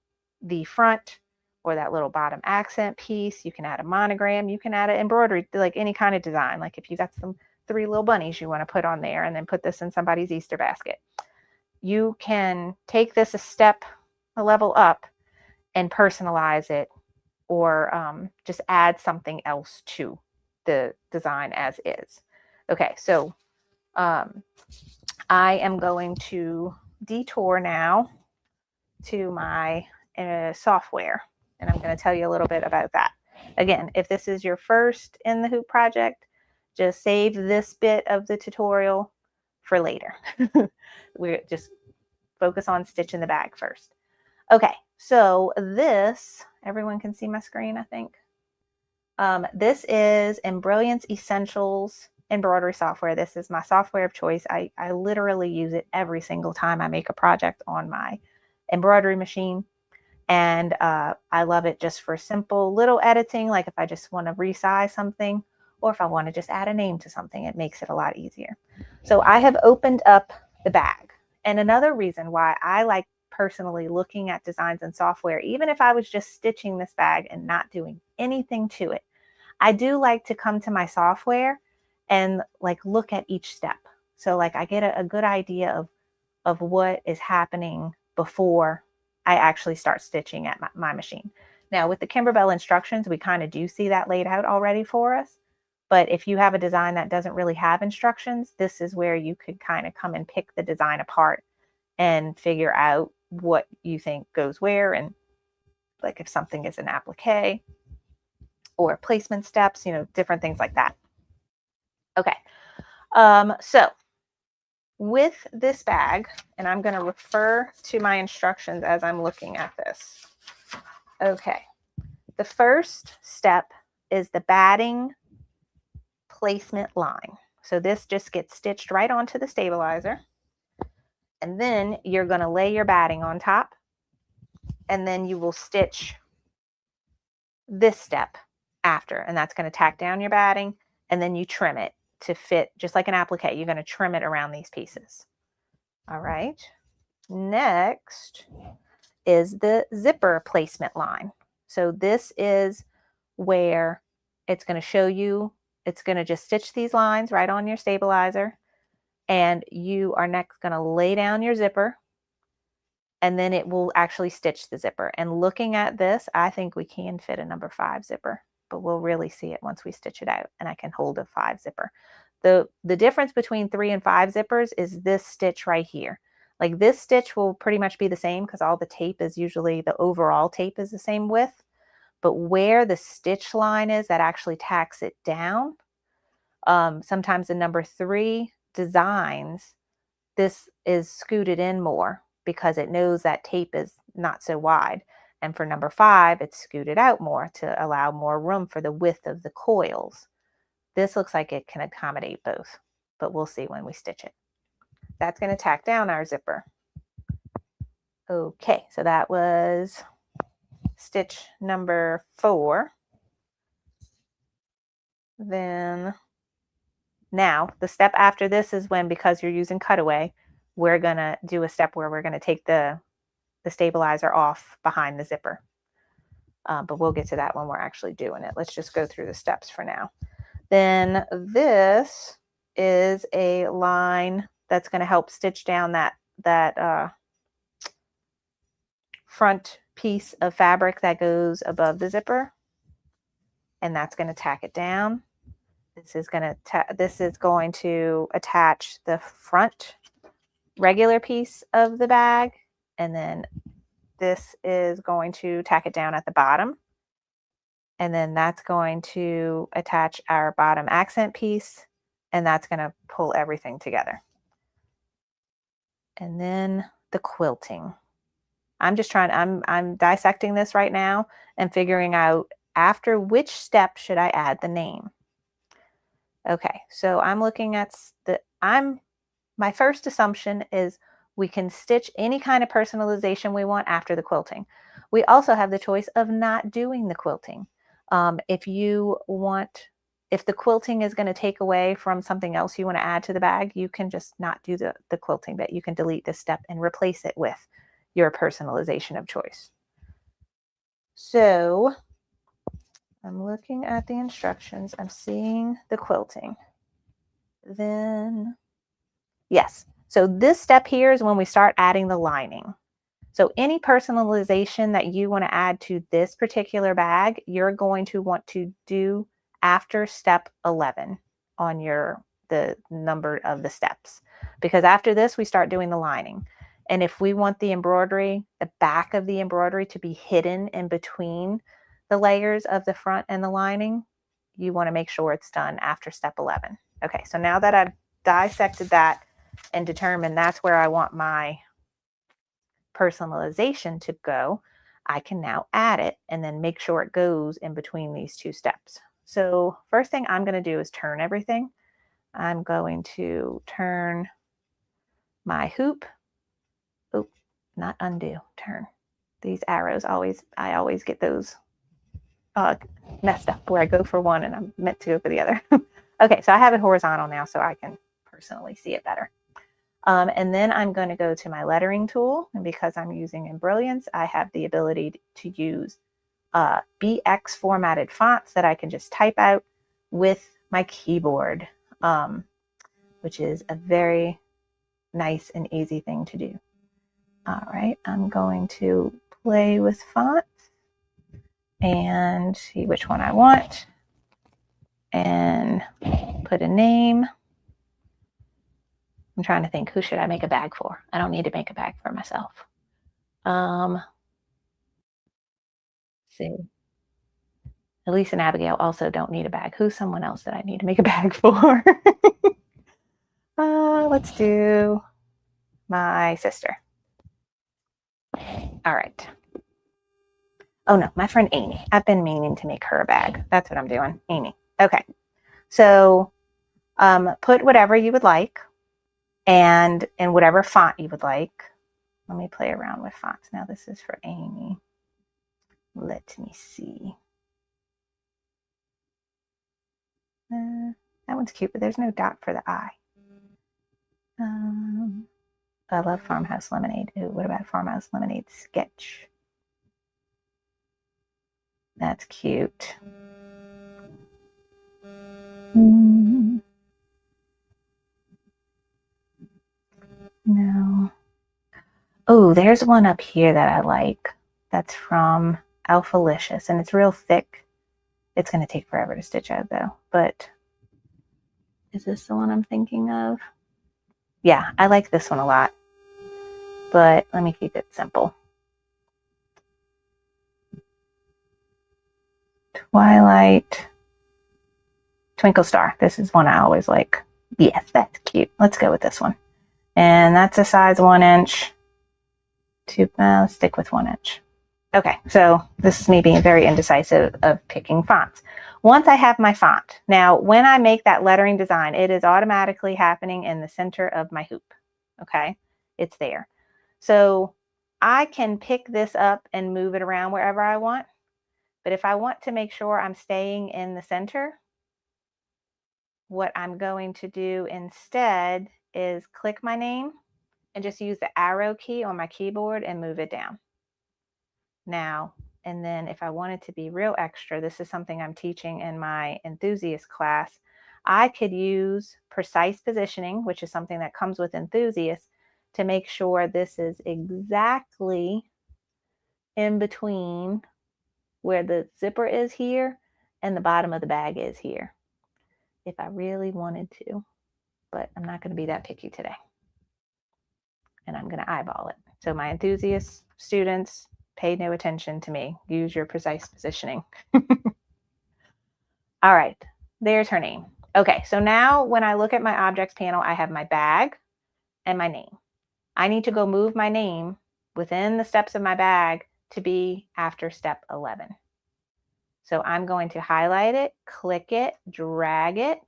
the front or that little bottom accent piece. You can add a monogram. You can add an embroidery, like any kind of design. Like if you got some 3 little bunnies you want to put on there and then put this in somebody's Easter basket. You can take this a level up and personalize it, or just add something else to the design as is. Okay, so I am going to detour now to my software, and I'm going to tell you a little bit about that. Again, if this is your first in the hoop project, just save this bit of the tutorial for later. We just focus on stitching the bag first. Okay, so this, everyone can see my screen, I think. This is Embrilliance Essentials embroidery software. This is my software of choice. I literally use it every single time I make a project on my embroidery machine. And I love it just for simple little editing, like if I just want to resize something, or if I want to just add a name to something, it makes it a lot easier. So I have opened up the bag. And another reason why I like personally looking at designs and software, even if I was just stitching this bag and not doing anything to it, I do like to come to my software and like look at each step. So like I get a good idea of what is happening before I actually start stitching at my machine. Now with the Kimberbell instructions, we kind of do see that laid out already for us. But if you have a design that doesn't really have instructions, this is where you could kind of come and pick the design apart and figure out what you think goes where, and like if something is an applique or placement steps, you know, different things like that. Okay, so with this bag, and I'm going to refer to my instructions as I'm looking at this. Okay, the first step is the batting placement line. So this just gets stitched right onto the stabilizer. And then you're going to lay your batting on top. And then you will stitch this step after. And that's going to tack down your batting. And then you trim it to fit just like an applique. You're going to trim it around these pieces. All right. Next is the zipper placement line. So this is where it's going to show you, it's going to just stitch these lines right on your stabilizer, and you are next going to lay down your zipper, and then it will actually stitch the zipper. And looking at this, I think we can fit a number 5 zipper, but we'll really see it once we stitch it out, and I can hold a 5 zipper. The difference between 3 and 5 zippers is this stitch right here. Like this stitch will pretty much be the same because all the tape is usually, the overall tape is the same width, but where the stitch line is that actually tacks it down, sometimes the number 3 designs, this is scooted in more because it knows that tape is not so wide. And for number 5, it's scooted out more to allow more room for the width of the coils. This looks like it can accommodate both, but we'll see when we stitch it. That's going to tack down our zipper. Okay, so that was stitch number 4. Then now the step after this is when, because you're using cutaway, we're going to do a step where we're going to take the stabilizer off behind the zipper. But we'll get to that when we're actually doing it. Let's just go through the steps for now. Then this is a line that's going to help stitch down that front piece of fabric that goes above the zipper, and that's going to tack it down. This is going to attach the front regular piece of the bag, and then this is going to tack it down at the bottom, and then that's going to attach our bottom accent piece, and that's going to pull everything together. And then the quilting. I'm dissecting this right now and figuring out after which step should I add the name. Okay, so I'm looking at my first assumption is we can stitch any kind of personalization we want after the quilting. We also have the choice of not doing the quilting. If the quilting is going to take away from something else you want to add to the bag, you can just not do the quilting, but you can delete this step and replace it with your personalization of choice. So I'm looking at the instructions. I'm seeing the quilting. Then, yes. So this step here is when we start adding the lining. So any personalization that you want to add to this particular bag, you're going to want to do after step 11 on the number of the steps. because after this, we start doing the lining. And if we want the embroidery, the back of the embroidery to be hidden in between the layers of the front and the lining, you want to make sure it's done after step 11. Okay, so now that I've dissected that and determined that's where I want my personalization to go, I can now add it and then make sure it goes in between these two steps. So first thing I'm going to do is turn everything. I'm going to turn my hoop. Oh, not undo, turn. These arrows I always get those messed up where I go for one and I'm meant to go for the other. Okay, so I have it horizontal now so I can personally see it better. And then I'm going to go to my lettering tool. And because I'm using Embrilliance, I have the ability to use BX formatted fonts that I can just type out with my keyboard, which is a very nice and easy thing to do. All right, I'm going to play with fonts and see which one I want and put a name. I'm trying to think, who should I make a bag for? I don't need to make a bag for myself. See. Elise and Abigail also don't need a bag. Who's someone else that I need to make a bag for? Let's do my sister. All right. Oh no, my friend Amy. I've been meaning to make her a bag. That's what I'm doing, Amy. Okay. So put whatever you would like and in whatever font you would like. Let me play around with fonts. Now this is for Amy. Let me see. That one's cute, but there's no dot for the I. I love Farmhouse Lemonade. Ooh, what about Farmhouse Lemonade Sketch? That's cute. No. Oh, there's one up here that I like. That's from Alphalicious, and it's real thick. It's going to take forever to stitch out, though. But is this the one I'm thinking of? Yeah, I like this one a lot. But let me keep it simple. Twilight Twinkle Star. This is one I always like. Yes, that's cute. Let's go with this one. And that's a size 1 inch. Let's stick with 1 inch. Okay, so this is me being very indecisive of picking fonts. Once I have my font, now when I make that lettering design, it is automatically happening in the center of my hoop. Okay, it's there. So I can pick this up and move it around wherever I want. But if I want to make sure I'm staying in the center, what I'm going to do instead is click my name and just use the arrow key on my keyboard and move it down. Now, and then if I wanted to be real extra, this is something I'm teaching in my enthusiast class. I could use precise positioning, which is something that comes with enthusiasts, to make sure this is exactly in between where the zipper is here and the bottom of the bag is here, if I really wanted to. But I'm not going to be that picky today. And I'm going to eyeball it. So my enthusiast students, pay no attention to me. Use your precise positioning. All right, there's her name. Okay, so now when I look at my objects panel, I have my bag and my name. I need to go move my name within the steps of my bag to be after step 11. So I'm going to highlight it, click it, drag it,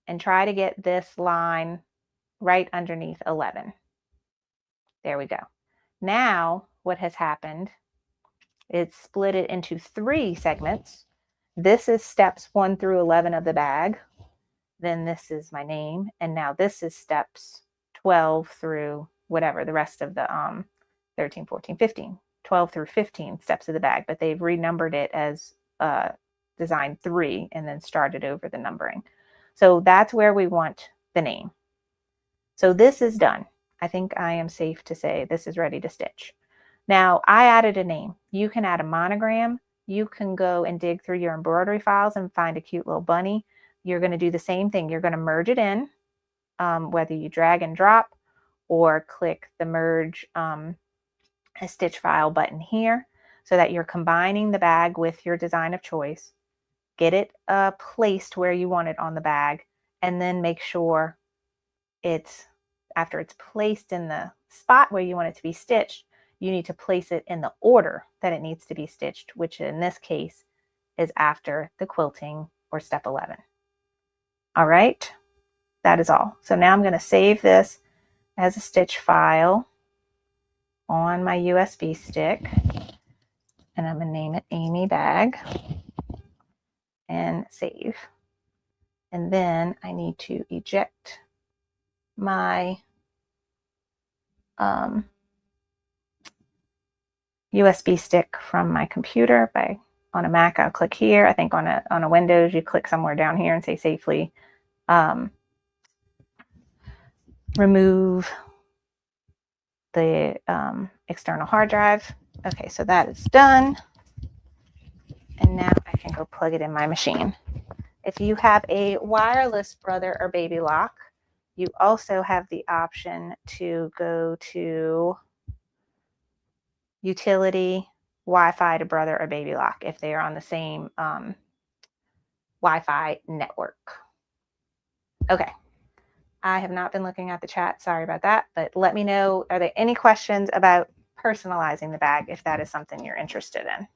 and try to get this line right underneath 11. There we go. Now what has happened, it's split it into 3 segments. This is steps 1 through 11 of the bag. Then this is my name. And now this is steps 12 through whatever, the rest of the 13, 14, 15, 12 through 15 steps of the bag. But they've renumbered it as design 3 and then started over the numbering. So that's where we want the name. So this is done. I think I am safe to say this is ready to stitch. Now I added a name. You can add a monogram. You can go and dig through your embroidery files and find a cute little bunny. You're going to do the same thing. You're going to merge it in whether you drag and drop or click the merge a stitch file button here, so that you're combining the bag with your design of choice. Get it placed where you want it on the bag, and then make sure after it's placed in the spot where you want it to be stitched, you need to place it in the order that it needs to be stitched, which in this case is after the quilting or step 11. All right, that is all. So now I'm going to save this as a stitch file on my USB stick, and I'm going to name it Amy Bag and save. And then I need to eject my USB stick from my computer. On a Mac, I'll click here. I think on a Windows, you click somewhere down here and say safely remove the external hard drive. Okay, so that is done. And now I can go plug it in my machine. If you have a wireless Brother or Baby lock, you also have the option to go to utility, Wi-Fi to Brother or Baby lock if they are on the same Wi-Fi network. Okay, I have not been looking at the chat. Sorry about that, but let me know, are there any questions about personalizing the bag if that is something you're interested in?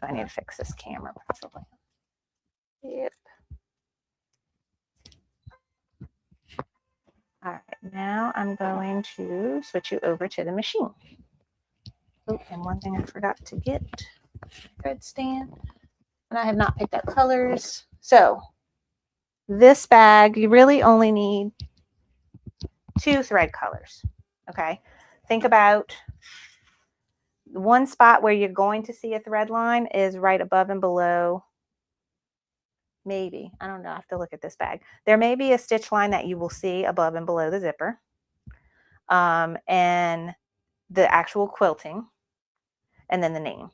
I need to fix this camera possibly. Yep. All right, now I'm going to switch you over to the machine. Oh, and one thing I forgot to get, thread stand, and I have not picked up colors. So this bag, you really only need 2 thread colors, okay? Think about the one spot where you're going to see a thread line is right above and below. Maybe, I don't know, I have to look at this bag. There may be a stitch line that you will see above and below the zipper, and the actual quilting, and then the name.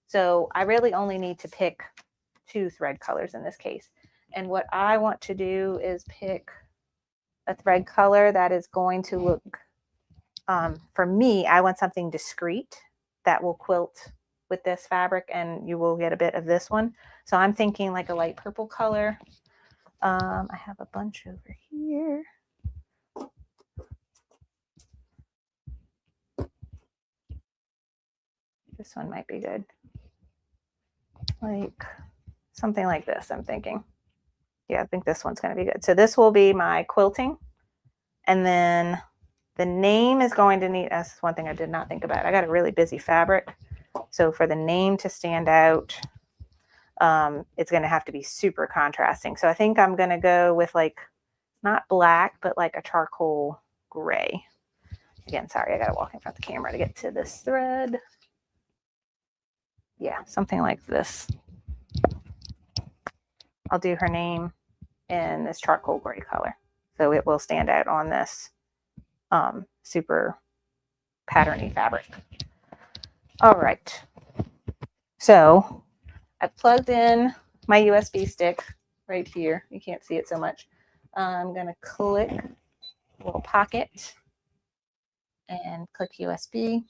So I really only need to pick 2 thread colors in this case. And what I want to do is pick a thread color that is going to look, for me, I want something discreet that will quilt with this fabric, and you will get a bit of this one. So I'm thinking like a light purple color. I have a bunch over here. This one might be good. Like something like this, I'm thinking. Yeah, I think this one's going to be good. So this will be my quilting. And then the name is going to need, that's one thing I did not think about. I got a really busy fabric. So for the name to stand out, it's going to have to be super contrasting. So I think I'm going to go with like, not black, but like a charcoal gray. Again, sorry, I got to walk in front of the camera to get to this thread. Yeah, something like this. I'll do her name in this charcoal gray color, so it will stand out on this super patterny fabric. All right, so I've plugged in my USB stick right here. You can't see it so much. I'm going to click a little pocket and click USB.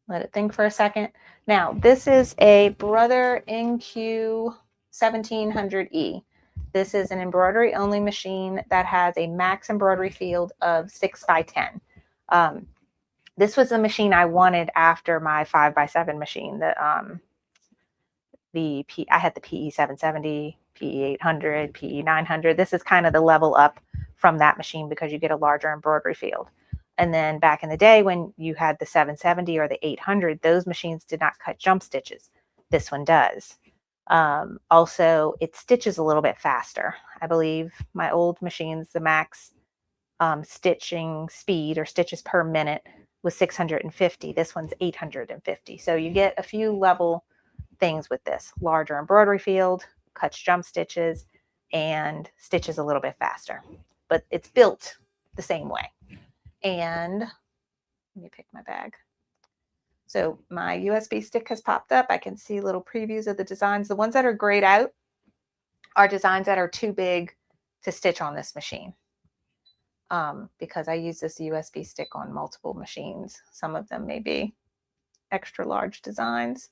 Let it think for a second. Now, this is a Brother NQ1700E. This is an embroidery only machine that has a max embroidery field of 6 by 10. This was the machine I wanted after my 5x7 machine. I had the PE770, PE800, PE900. This is kind of the level up from that machine because you get a larger embroidery field. And then back in the day when you had the 770 or the 800, those machines did not cut jump stitches. This one does. Also, it stitches a little bit faster. I believe my old machines, the max stitching speed or stitches per minute was 650. This one's 850. So you get a few level things with this. Larger embroidery field, cuts jump stitches, and stitches a little bit faster. But it's built the same way. And let me pick my bag. So my USB stick has popped up. I can see little previews of the designs. The ones that are grayed out are designs that are too big to stitch on this machine. Because I use this USB stick on multiple machines. Some of them may be extra large designs.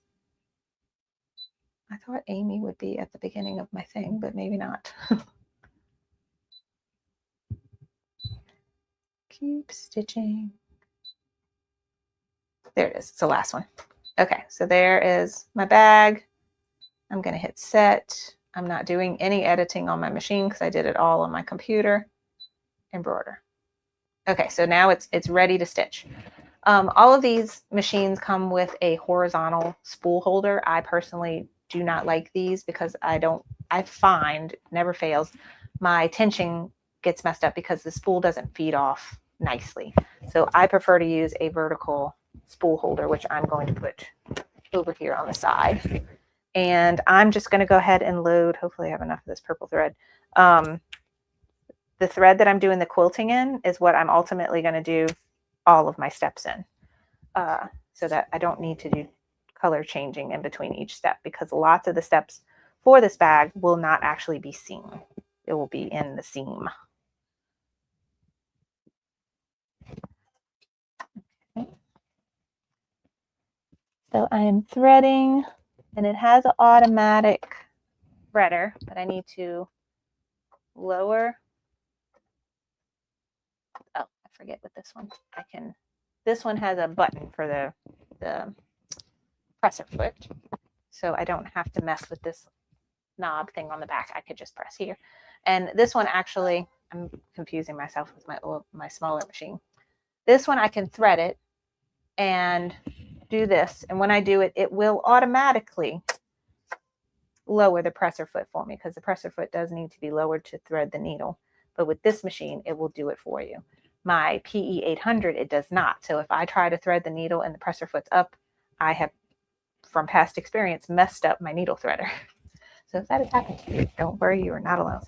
I thought Amy would be at the beginning of my thing, but maybe not. Keep stitching. There it is. It's the last one. Okay, so there is my bag. I'm going to hit set. I'm not doing any editing on my machine because I did it all on my computer. Embroider. Okay, so now it's ready to stitch. All of these machines come with a horizontal spool holder. I personally do not like these because I find, never fails, my tension gets messed up because the spool doesn't feed off nicely. So I prefer to use a vertical spool holder, which I'm going to put over here on the side. And I'm just going to go ahead and load, hopefully I have enough of this purple thread. The thread that I'm doing the quilting in is what I'm ultimately going to do all of my steps in, so that I don't need to do color changing in between each step, because lots of the steps for this bag will not actually be seen. It will be in the seam. Okay. So I am threading, and it has an automatic threader, but I need to lower. Oh, I forget with this one. This one has a button for the presser foot, so I don't have to mess with this knob thing on the back. I could just press here. And this one, actually, I'm confusing myself with my smaller machine. This one I can thread it and do this, and when I do it, it will automatically lower the presser foot for me, because the presser foot does need to be lowered to thread the needle. But with this machine, it will do it for you. My PE800, it does not. So if I try to thread the needle and the presser foot's up, I have, from past experience, messed up my needle threader. So if that has happened to you, don't worry, you are not alone.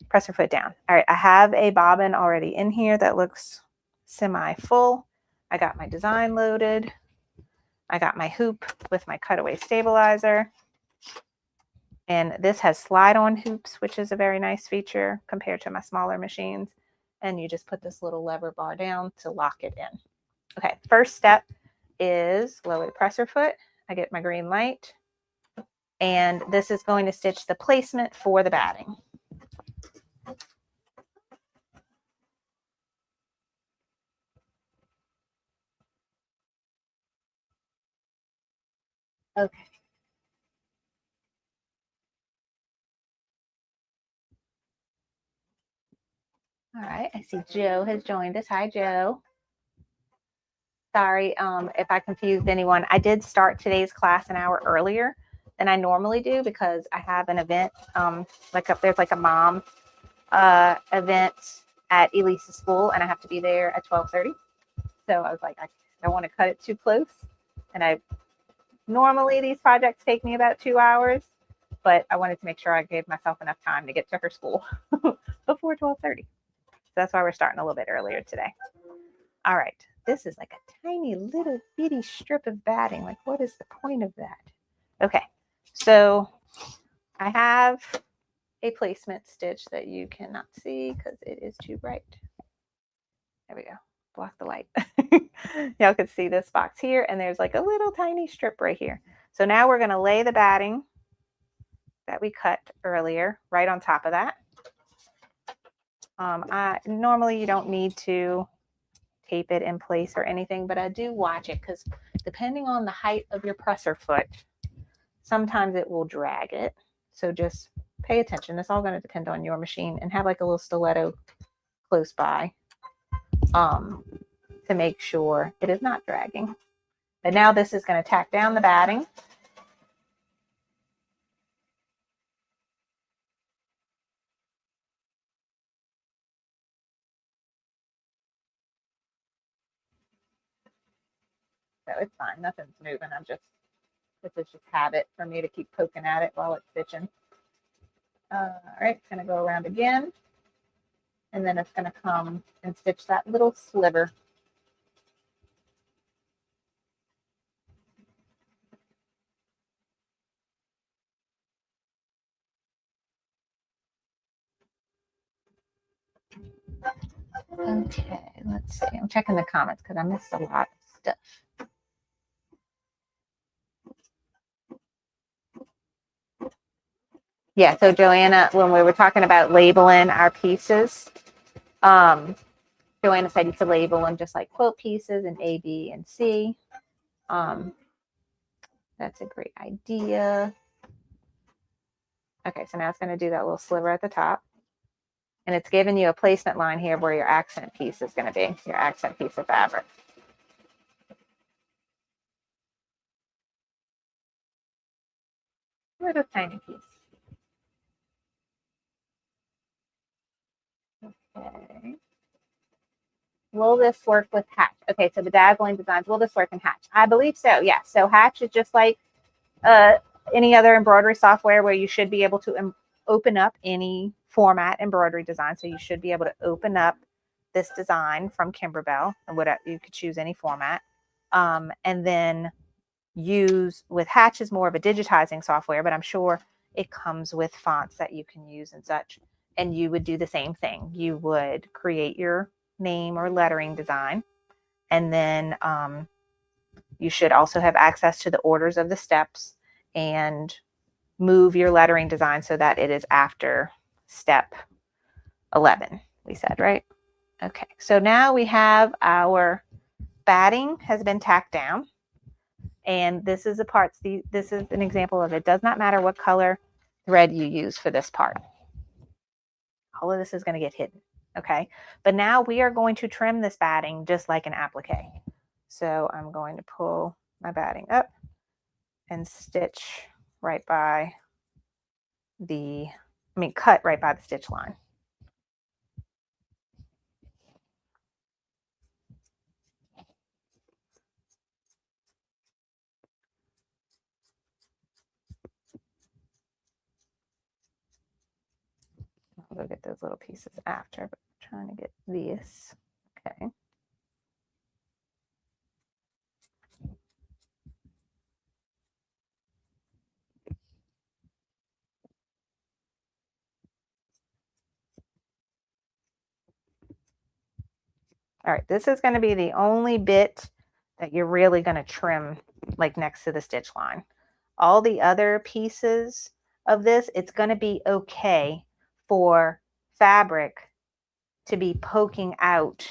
Presser foot down. All right, I have a bobbin already in here that looks semi-full. I got my design loaded. I got my hoop with my cutaway stabilizer. And this has slide-on hoops, which is a very nice feature compared to my smaller machines. And you just put this little lever bar down to lock it in. Okay, first step is lower the presser foot. I get my green light. And this is going to stitch the placement for the batting. Okay. All right, I see Joe has joined us. Hi, Joe. Sorry if I confused anyone. I did start today's class an hour earlier than I normally do because I have an event, there's like a mom event at Elise's school, and I have to be there at 12:30. So I was like, I don't want to cut it too close. And normally these projects take me about 2 hours, but I wanted to make sure I gave myself enough time to get to her school before 12:30. So that's why we're starting a little bit earlier today. All right. This is like a tiny little bitty strip of batting. Like, what is the point of that? Okay. So I have a placement stitch that you cannot see because it is too bright. There we go. Block the light. Y'all can see this box here, and there's like a little tiny strip right here. So now we're going to lay the batting that we cut earlier right on top of that. Normally you don't need to tape it in place or anything, but I do watch it because depending on the height of your presser foot, sometimes it will drag it. So just pay attention. It's all going to depend on your machine, and have like a little stiletto close by to make sure it is not dragging. But now this is going to tack down the batting. So it's fine. Nothing's moving. This is just habit for me to keep poking at it while it's stitching. All right, it's going to go around again. And then it's going to come and stitch that little sliver. Okay, let's see. I'm checking the comments because I missed a lot of stuff. Yeah, so Joanna, when we were talking about labeling our pieces, Joanna said you could label them just like quilt pieces in A, B, and C. That's a great idea. Okay, so now it's going to do that little sliver at the top. And it's giving you a placement line here where your accent piece is going to be, your accent piece of fabric. Little tiny piece. Okay. Will this work with Hatch? Okay, so bedazzling designs, will this work in Hatch? I believe so, yes. So Hatch is just like any other embroidery software where you should be able to open up any format embroidery design. So you should be able to open up this design from Kimberbell, and whatever, you could choose any format. And then use with Hatch is more of a digitizing software, but I'm sure it comes with fonts that you can use and such. And you would do the same thing. You would create your name or lettering design, and then you should also have access to the orders of the steps and move your lettering design so that it is after step 11, we said, right? Okay, so now we have our batting has been tacked down. And this is a part, this is an example of it does not matter what color thread you use for this part. All of this is going to get hidden, okay? But now we are going to trim this batting just like an applique. So I'm going to pull my batting up and stitch right by the, cut right by the stitch line. I'll go get those little pieces after, but I'm trying to get this. Okay. All right, this is going to be the only bit that you're really going to trim like next to the stitch line. All the other pieces of this, it's going to be okay for fabric to be poking out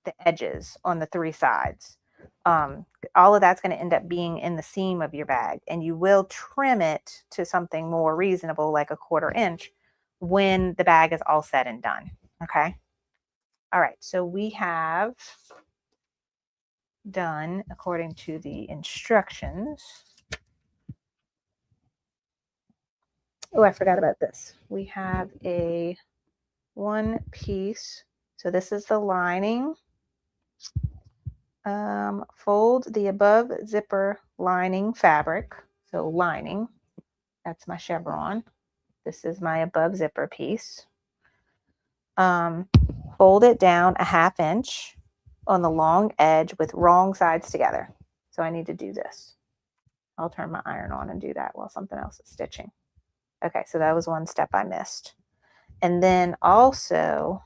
the edges on the three sides. All of that's going to end up being in the seam of your bag, and you will trim it to something more reasonable like a 1/4 inch when the bag is all said and done. Okay. All right, so we have done according to the instructions. Oh, I forgot about this. We have a one piece. So this is the lining. Fold the above zipper lining fabric. So lining, that's my chevron. This is my above zipper piece. Fold it down a 1/2 inch on the long edge with wrong sides together. So I need to do this. I'll turn my iron on and do that while something else is stitching. Okay, so that was one step I missed. And then also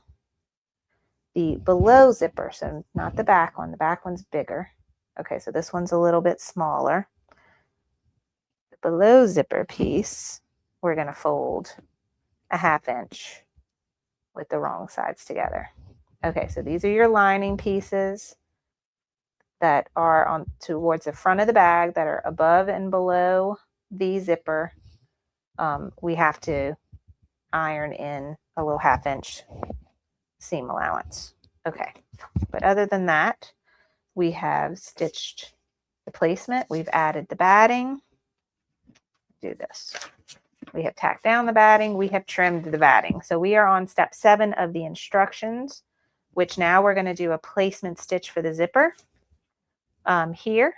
the below zipper, so not the back one. The back one's bigger. Okay, so this one's a little bit smaller. The below zipper piece, we're going to fold a 1/2 inch with the wrong sides together. Okay, so these are your lining pieces that are on towards the front of the bag that are above and below the zipper. We have to iron in a little 1/2 inch seam allowance. Okay, but other than that, we have stitched the placement. We've added the batting. Do this. We have tacked down the batting. We have trimmed the batting. So we are on step 7 of the instructions, which now we're going to do a placement stitch for the zipper here.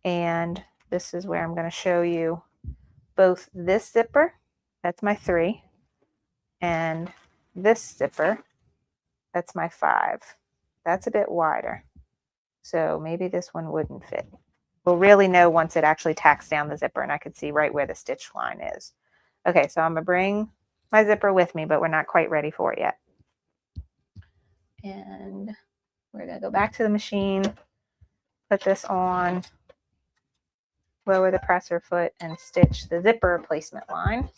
And this is where I'm going to show you both this zipper, that's my 3, and this zipper, that's my 5. That's a bit wider. So maybe this one wouldn't fit. We'll really know once it actually tacks down the zipper and I can see right where the stitch line is. Okay, so I'm going to bring my zipper with me, but we're not quite ready for it yet. And we're going to go back to the machine, put this on, lower the presser foot, and stitch the zipper placement line.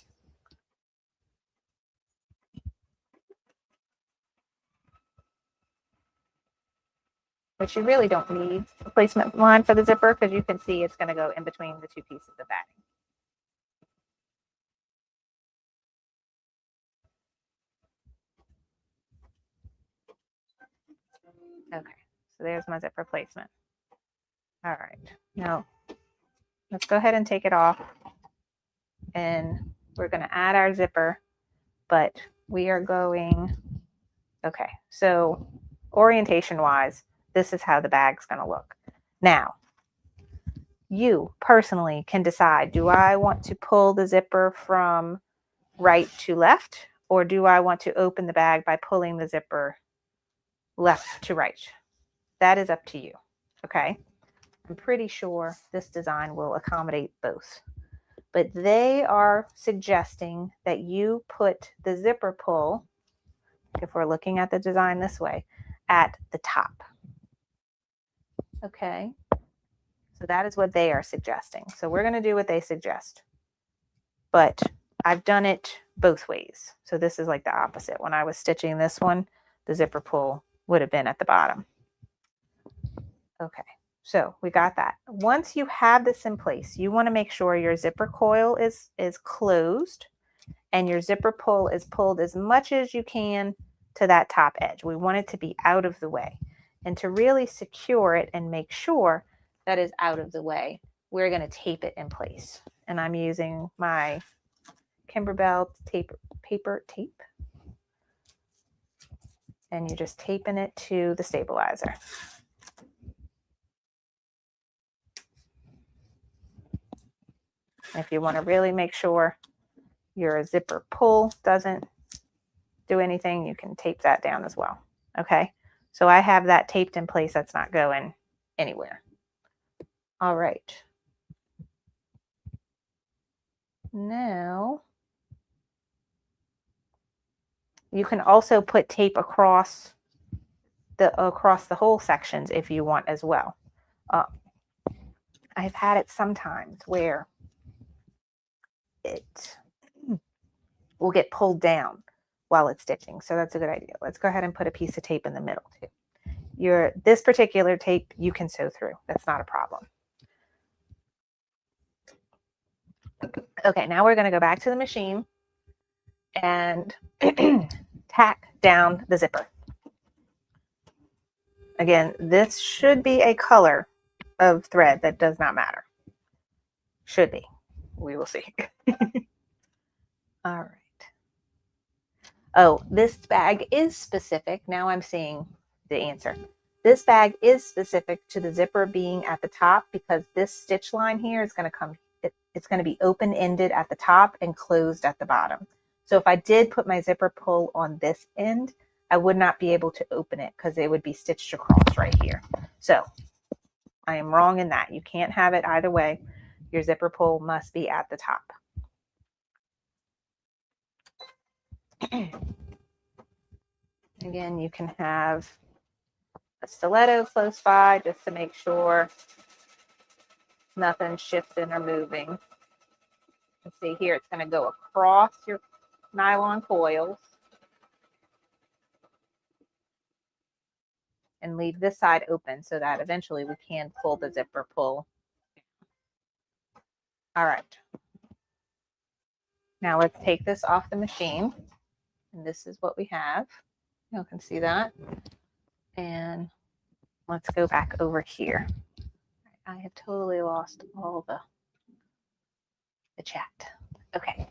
Which you really don't need a placement line for the zipper because you can see it's going to go in between the two pieces of batting. Okay, so there's my zipper placement. All right, now let's go ahead and take it off, and we're going to add our zipper, but we are going, okay, so orientation wise, this is how the bag's going to look. Now, you personally can decide, do I want to pull the zipper from right to left, or do I want to open the bag by pulling the zipper left to right? That is up to you. Okay. I'm pretty sure this design will accommodate both, but they are suggesting that you put the zipper pull, if we're looking at the design this way, at the top. Okay. So that is what they are suggesting. So we're going to do what they suggest, but I've done it both ways. So this is like the opposite. When I was stitching this one, the zipper pull would have been at the bottom. Okay, so we got that. Once you have this in place, you want to make sure your zipper coil is closed and your zipper pull is pulled as much as you can to that top edge. We want it to be out of the way. And to really secure it and make sure that is out of the way, we're going to tape it in place. And I'm using my Kimberbell paper tape. And you're just taping it to the stabilizer. If you want to really make sure your zipper pull doesn't do anything, you can tape that down as well. Okay, so I have that taped in place. That's not going anywhere. All right. Now, you can also put tape across the whole sections if you want as well. I've had it sometimes where it will get pulled down while it's stitching. So that's a good idea. Let's go ahead and put a piece of tape in the middle too. This particular tape you can sew through. That's not a problem. Okay, now we're going to go back to the machine and tack down the zipper. Again, this should be a color of thread that does not matter. Should be. We will see. All right. Oh, this bag is specific. Now I'm seeing the answer. This bag is specific to the zipper being at the top because this stitch line here is going to come, it's going to be open-ended at the top and closed at the bottom. So if I did put my zipper pull on this end, I would not be able to open it because it would be stitched across right here. So I am wrong in that. You can't have it either way. Your zipper pull must be at the top. Again, you can have a stiletto close by just to make sure nothing's shifting or moving. You can see here it's going to go across your nylon coils and leave this side open so that eventually we can pull the zipper pull. All right. Now let's take this off the machine. And this is what we have. You can see that. And let's go back over here. I have totally lost all the chat. Okay.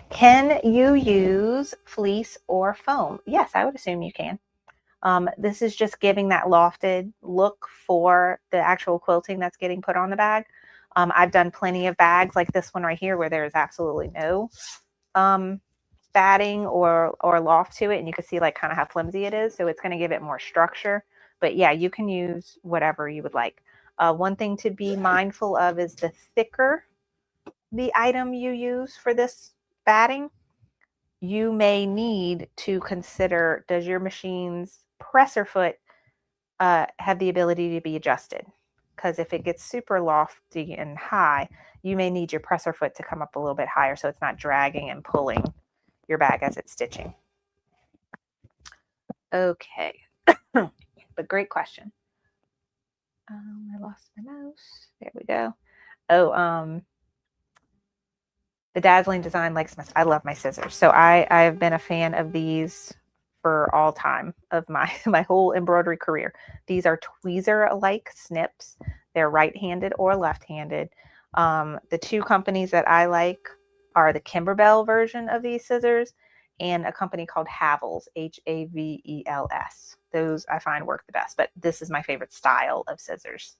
Can you use fleece or foam? Yes, I would assume you can. This is just giving that lofted look for the actual quilting that's getting put on the bag. I've done plenty of bags like this one right here where there is absolutely no batting or loft to it, and you can see like kind of how flimsy it is, so it's going to give it more structure. But yeah, you can use whatever you would like. One thing to be mindful of is the thicker the item you use for this batting, you may need to consider, does your machine's presser foot have the ability to be adjusted, because if it gets super lofty and high, you may need your presser foot to come up a little bit higher so it's not dragging and pulling your bag as it's stitching. Okay, but great question. I lost my mouse. There we go. Oh, the Dazzling Design likes my, I love my scissors. So I've been a fan of these for all time of my whole embroidery career. These are tweezer-like snips. They're right-handed or left-handed. The two companies that I like are the Kimberbell version of these scissors and a company called Havels, Havels. Those I find work the best, but this is my favorite style of scissors.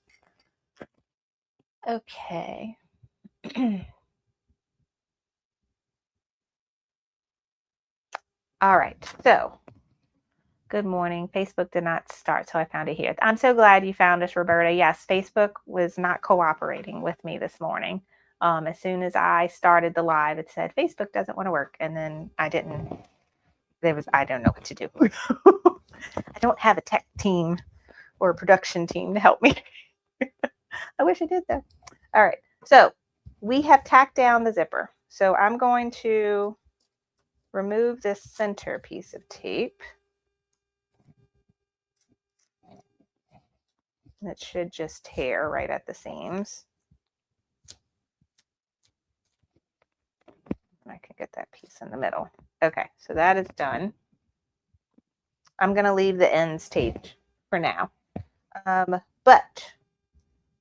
Okay. All right, so good morning. Facebook did not start, so I found it here. I'm so glad you found us, Roberta. Yes, Facebook was not cooperating with me this morning. As soon as I started the live, it said Facebook doesn't want to work, and then I didn't. I don't know what to do. I don't have a tech team or a production team to help me. I wish I did though. All right, so we have tacked down the zipper. So I'm going to remove this center piece of tape. And it should just tear right at the seams. I can get that piece in the middle. Okay, so that is done. I'm going to leave the ends taped for now. But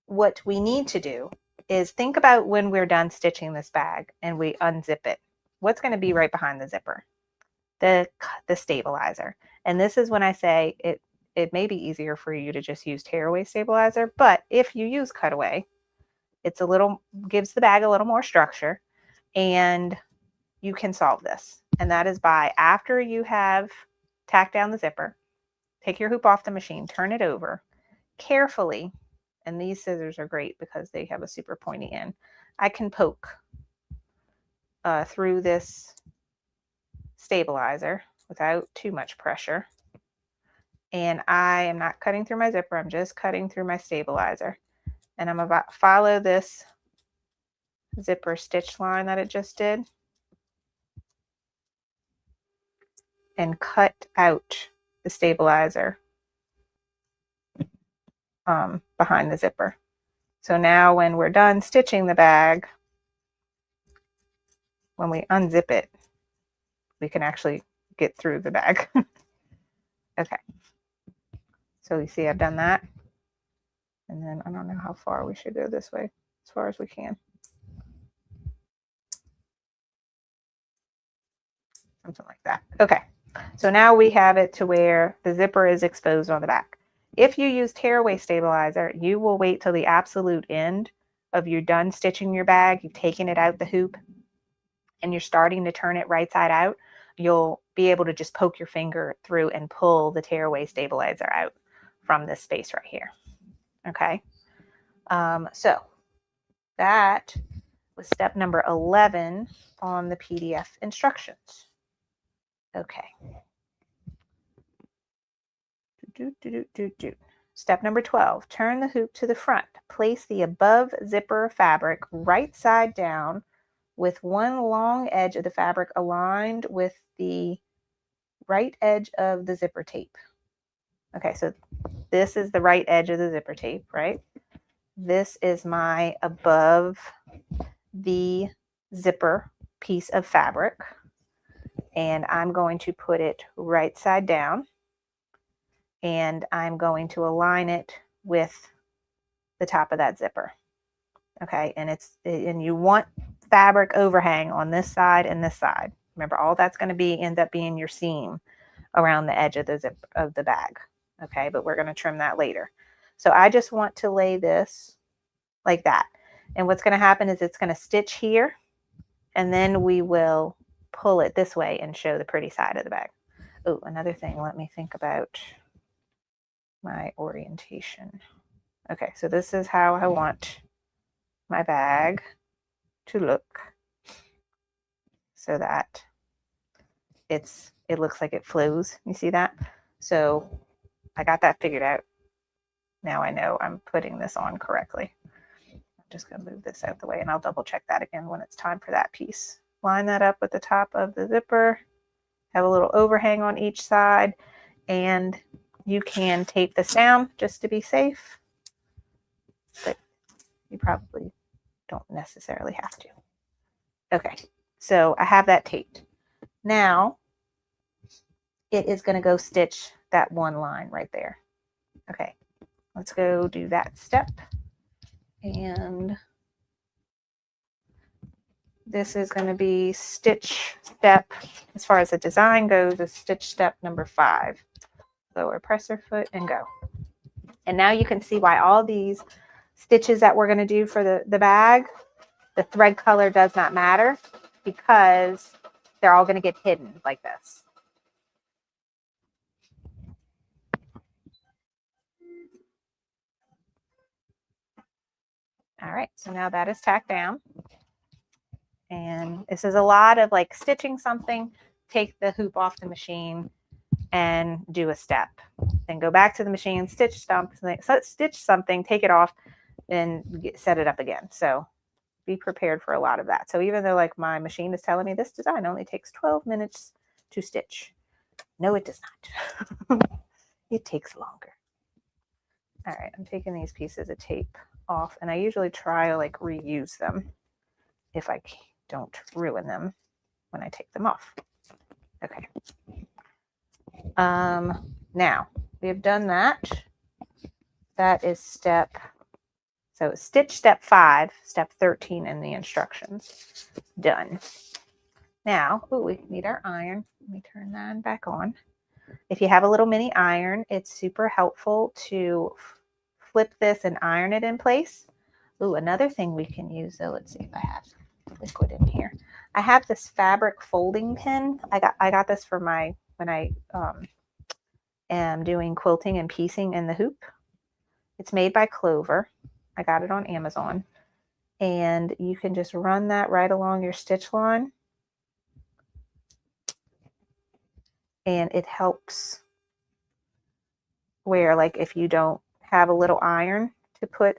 what we need to do is think about when we're done stitching this bag and we unzip it. What's going to be right behind the zipper? The stabilizer. And this is when I say it may be easier for you to just use tearaway stabilizer, but if you use cutaway, it's gives the bag a little more structure, and you can solve this. And that is by, after you have tacked down the zipper, take your hoop off the machine, turn it over carefully. And these scissors are great because they have a super pointy end. I can poke through this stabilizer without too much pressure. And I am not cutting through my zipper. I'm just cutting through my stabilizer. And I'm about to follow this zipper stitch line that it just did and cut out the stabilizer behind the zipper. So now when we're done stitching the bag, when we unzip it, we can actually get through the bag. Okay. So you see I've done that. And then I don't know how far we should go this way, as far as we can. Something like that. Okay. So now we have it to where the zipper is exposed on the back. If you use tearaway stabilizer, you will wait till the absolute end of you're done stitching your bag, you've taken it out the hoop, and you're starting to turn it right side out. You'll be able to just poke your finger through and pull the tearaway stabilizer out from this space right here. Okay. So that was step number 11 on the PDF instructions. Okay. Step number 12, turn the hoop to the front. Place the above zipper fabric right side down with one long edge of the fabric aligned with the right edge of the zipper tape. Okay, so this is the right edge of the zipper tape, right? This is my above the zipper piece of fabric, and I'm going to put it right side down, and I'm going to align it with the top of that zipper. Okay, and you want fabric overhang on this side and this side. Remember, all that's going to end up being your seam around the edge of the zip of the bag. Okay, but we're going to trim that later. So I just want to lay this like that. And what's going to happen is it's going to stitch here, and then we will pull it this way and show the pretty side of the bag. Oh, another thing, let me think about my orientation. Okay, so this is how I want my bag to look, so that it looks like it flows. You see that? So I got that figured out. Now I know I'm putting this on correctly. I'm just going to move this out the way, and I'll double check that again when it's time for that piece. Line that up with the top of the zipper. Have a little overhang on each side, and you can tape this down just to be safe, but you probably don't necessarily have to. Okay, so I have that taped. Now it is going to go stitch that one line right there. Okay, let's go do that step. And this is going to be stitch step, as far as the design goes, is stitch step number 5. Lower presser foot and go. And now you can see why all these stitches that we're going to do for the bag, the thread color does not matter, because they're all going to get hidden like this. All right, so now that is tacked down. And this is a lot of like stitching something, take the hoop off the machine and do a step. Then go back to the machine, stitch something, take it off, and set it up again. So be prepared for a lot of that. So even though like my machine is telling me this design only takes 12 minutes to stitch, no, it does not. It takes longer. All right, I'm taking these pieces of tape off, and I usually try to like reuse them if I don't ruin them when I take them off. Okay. Now we have done that. That is step, so stitch step 5, step 13 in the instructions. Done. Now, we need our iron. Let me turn that back on. If you have a little mini iron, it's super helpful to flip this and iron it in place. Another thing we can use, though, let's see if I have liquid in here. I have this fabric folding pin. I got this for when I am doing quilting and piecing in the hoop. It's made by Clover. I got it on Amazon. And you can just run that right along your stitch line. And it helps where, like, if you don't have a little iron to put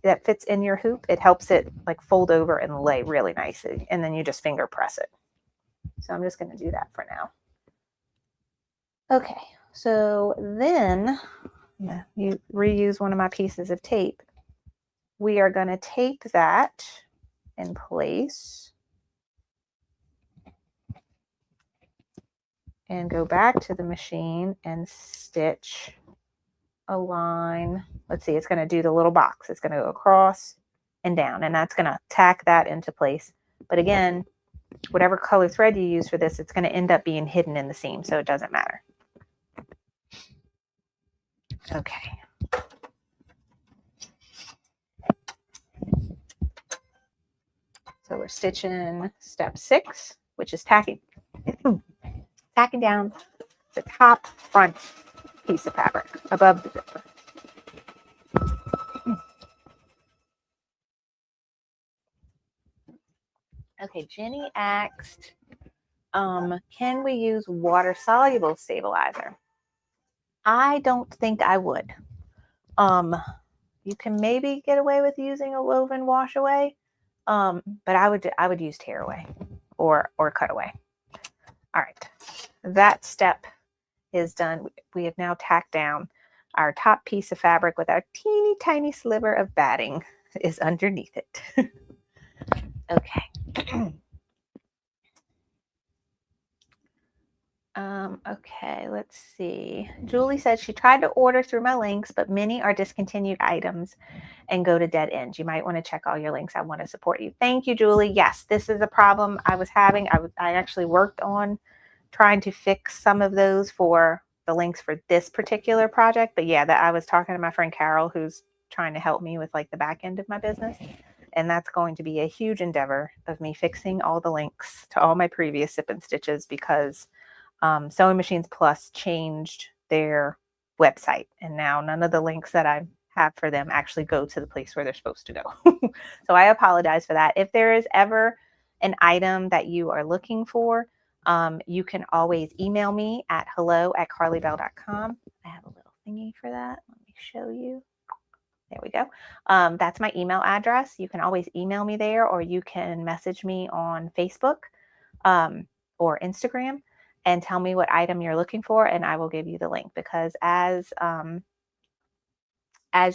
that fits in your hoop, it helps it like fold over and lay really nicely. And then you just finger press it. So I'm just going to do that for now. Okay, so then you reuse one of my pieces of tape. We are going to tape that in place and go back to the machine and stitch a line. Let's see, it's going to do the little box. It's going to go across and down, and that's going to tack that into place. But again, whatever color thread you use for this, it's going to end up being hidden in the seam, so it doesn't matter. Okay. So we're stitching step 6, which is tacking down the top front piece of fabric above the zipper. Okay, Jenny asked, can we use water-soluble stabilizer? I don't think I would. You can maybe get away with using a woven wash away, but I would use tear away or cut away. All right, that step is done. We have now tacked down our top piece of fabric with our teeny tiny sliver of batting is underneath it. Okay. Okay, let's see. Julie said she tried to order through my links, but many are discontinued items and go to dead ends. You might want to check all your links. I want to support you. Thank you, Julie. Yes, this is a problem I was having. I actually worked on trying to fix some of those for the links for this particular project. But yeah, I was talking to my friend Carol, who's trying to help me with like the back end of my business. And that's going to be a huge endeavor of me fixing all the links to all my previous sip and stitches, because Sewing Machines Plus changed their website, and now none of the links that I have for them actually go to the place where they're supposed to go. So I apologize for that. If there is ever an item that you are looking for, you can always email me at hello@carlybell.com. I I have a little thingy for that. Let me show you. There we go. That's my email address. You can always email me there, or you can message me on Facebook or Instagram and tell me what item you're looking for, and I will give you the link, because as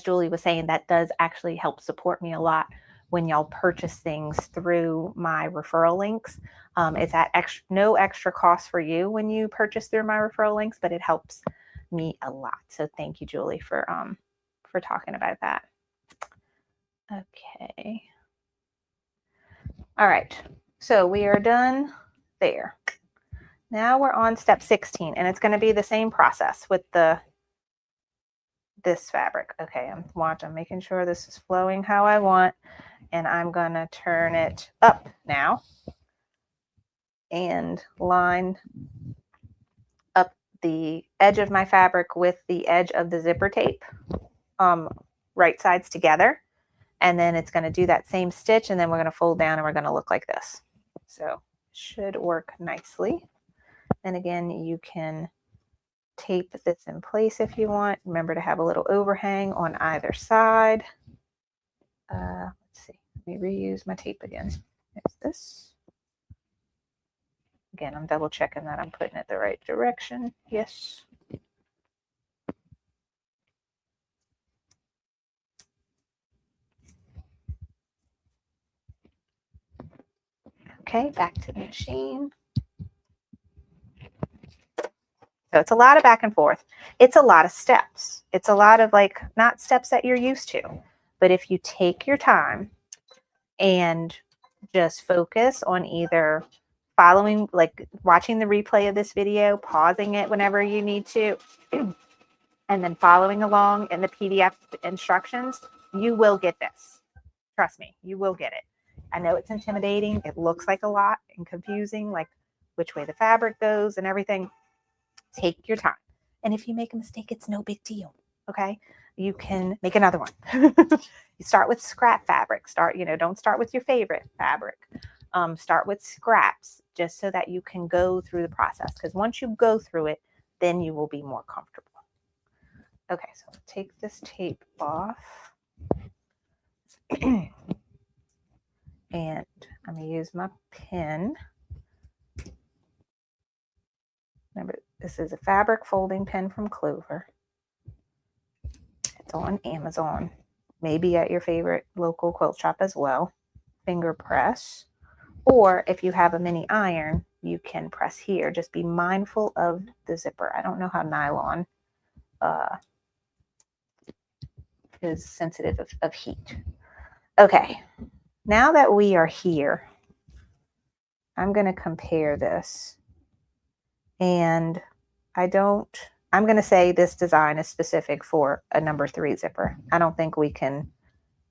Julie was saying, that does actually help support me a lot when y'all purchase things through my referral links. It's at no extra cost for you when you purchase through my referral links, but it helps me a lot. So thank you, Julie, for talking about that. Okay. All right. So we are done there. Now we're on step 16, and it's going to be the same process with this fabric. Okay, I'm making sure this is flowing how I want, and I'm going to turn it up now and line up the edge of my fabric with the edge of the zipper tape, right sides together. And then it's going to do that same stitch, and then we're going to fold down and we're going to look like this. So it should work nicely. And again, you can tape this in place if you want. Remember to have a little overhang on either side. Let's see, let me reuse my tape again. There's this. Again, I'm double checking that I'm putting it the right direction. Yes. Okay, back to the machine. So it's a lot of back and forth. It's a lot of steps. It's a lot of, like, not steps that you're used to, but if you take your time and just focus on either following, like watching the replay of this video, pausing it whenever you need to, and then following along in the PDF instructions, you will get this. Trust me, you will get it. I know it's intimidating. It looks like a lot and confusing, like which way the fabric goes and everything. Take your time. And if you make a mistake, it's no big deal. Okay. You can make another one. You start with scrap fabric. Don't start with your favorite fabric. Start with scraps, just so that you can go through the process. Because once you go through it, then you will be more comfortable. Okay, so I'll take this tape off. And I'm going to use my pin. Remember, this is a fabric folding pin from Clover. It's on Amazon, maybe at your favorite local quilt shop as well. Finger press. Or if you have a mini iron, you can press here. Just be mindful of the zipper. I don't know how nylon is sensitive of heat. Okay, now that we are here, I'm going to compare this. And I'm going to say this design is specific for a number 3 zipper. I don't think we can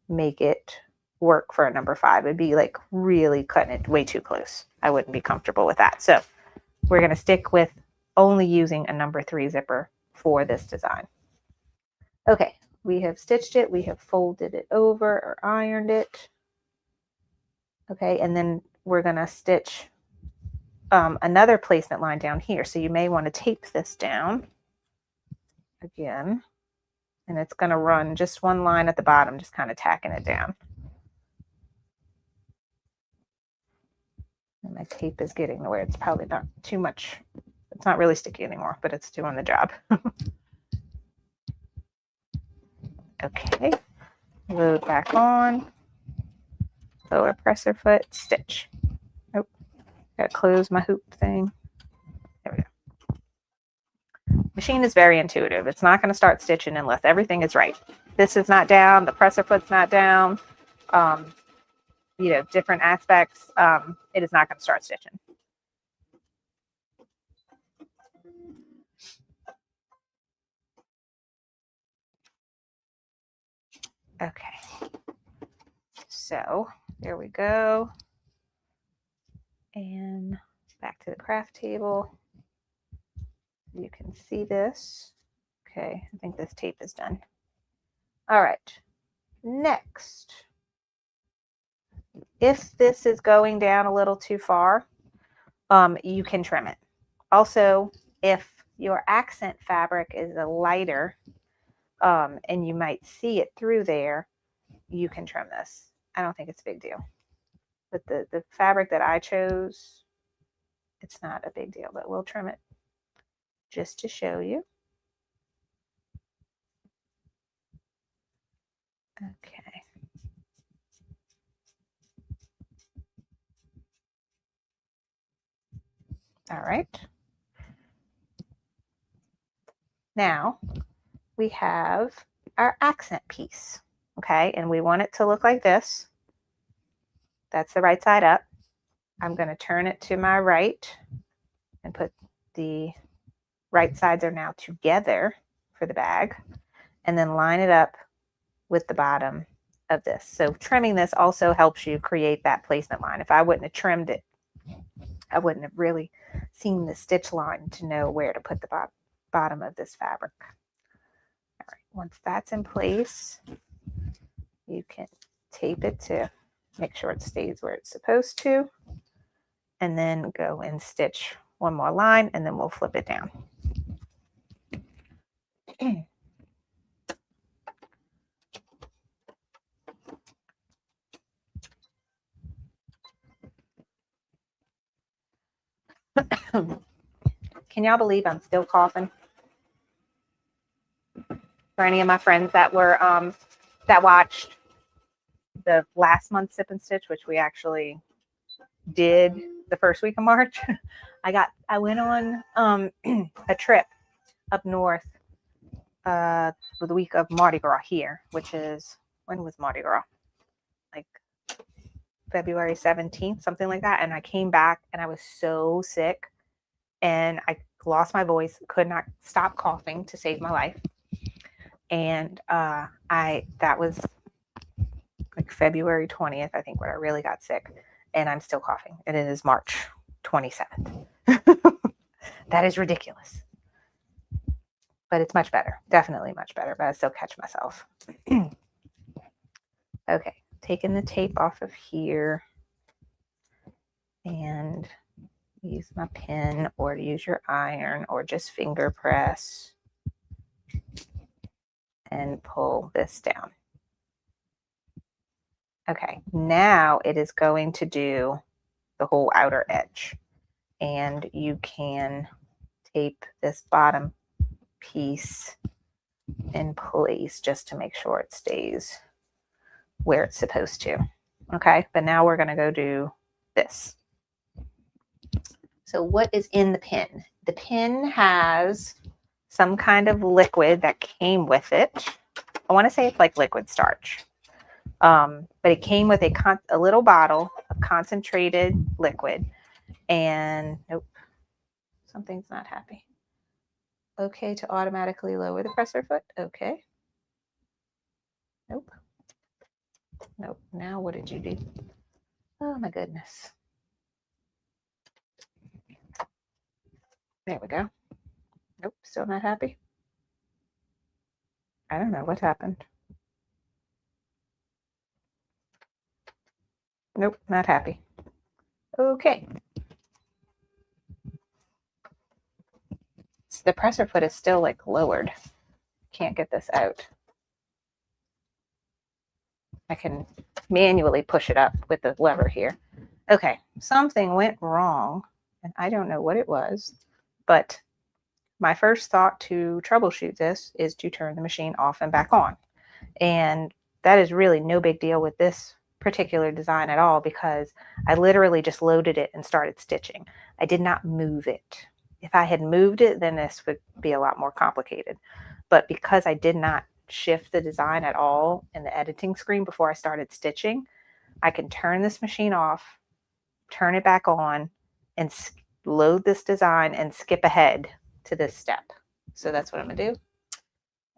make it work for a number 5. It'd be like really cutting it way too close. I wouldn't be comfortable with that. So we're going to stick with only using a number 3 zipper for this design. Okay, we have stitched it. We have folded it over or ironed it. Okay, and then we're going to stitch another placement line down here. So you may want to tape this down again, and it's going to run just one line at the bottom, just kind of tacking it down. And my tape is getting to where it's probably not too much. It's not really sticky anymore, but it's doing the job. Okay, load back on, lower presser foot, stitch. Oh, gotta close my hoop thing. There we go. Machine is very intuitive. It's not going to start stitching unless everything is right. This is not down, the presser foot's not down, different aspects, it is not going to start stitching. Okay, so there we go. And back to the craft table. You can see this. Okay, I think this tape is done. All right, next. If this is going down a little too far, you can trim it. Also, if your accent fabric is a lighter, and you might see it through there, you can trim this. I don't think it's a big deal. But the fabric that I chose, it's not a big deal, but we'll trim it just to show you. Okay. All right. Now we have our accent piece. Okay, and we want it to look like this. That's the right side up. I'm going to turn it to my right and put the right sides are now together for the bag, and then line it up with the bottom of this. So trimming this also helps you create that placement line. If I wouldn't have trimmed it, I wouldn't have really seen the stitch line to know where to put the bottom of this fabric. All right, once that's in place, you can tape it to make sure it stays where it's supposed to, and then go and stitch one more line, and then we'll flip it down. Can y'all believe I'm still coughing? For any of my friends that were that watched the last month's Sip and Stitch, which we actually did the first week of March, I went on a trip up north for the week of Mardi Gras here, which is, when was Mardi Gras? Like February 17th, something like that. And I came back and I was so sick and I lost my voice, could not stop coughing to save my life. And that was like February 20th, I think, when I really got sick, and I'm still coughing, and it is March 27th. That is ridiculous, but it's much better, definitely much better, but I still catch myself. Okay, taking the tape off of here, and use my pin, or use your iron, or just finger press and pull this down. Okay, now it is going to do the whole outer edge, and you can tape this bottom piece in place just to make sure it stays where it's supposed to. Okay, but now we're going to go do this. So what is in the pin? The pin has some kind of liquid that came with it. I want to say it's like liquid starch. But it came with a little bottle of concentrated liquid, and nope, something's not happy. Okay, to automatically lower the presser foot. Okay. Nope. Nope. Now what did you do? Oh my goodness. There we go. Nope, still not happy. I don't know what happened. Nope, not happy. Okay. So the presser foot is still like lowered. Can't get this out. I can manually push it up with the lever here. Okay, something went wrong, and I don't know what it was, but my first thought to troubleshoot this is to turn the machine off and back on. And that is really no big deal with this particular design at all, because I literally just loaded it and started stitching. I did not move it. If I had moved it, then this would be a lot more complicated. But because I did not shift the design at all in the editing screen before I started stitching, I can turn this machine off, turn it back on, and load this design and skip ahead to this step. So that's what I'm gonna do,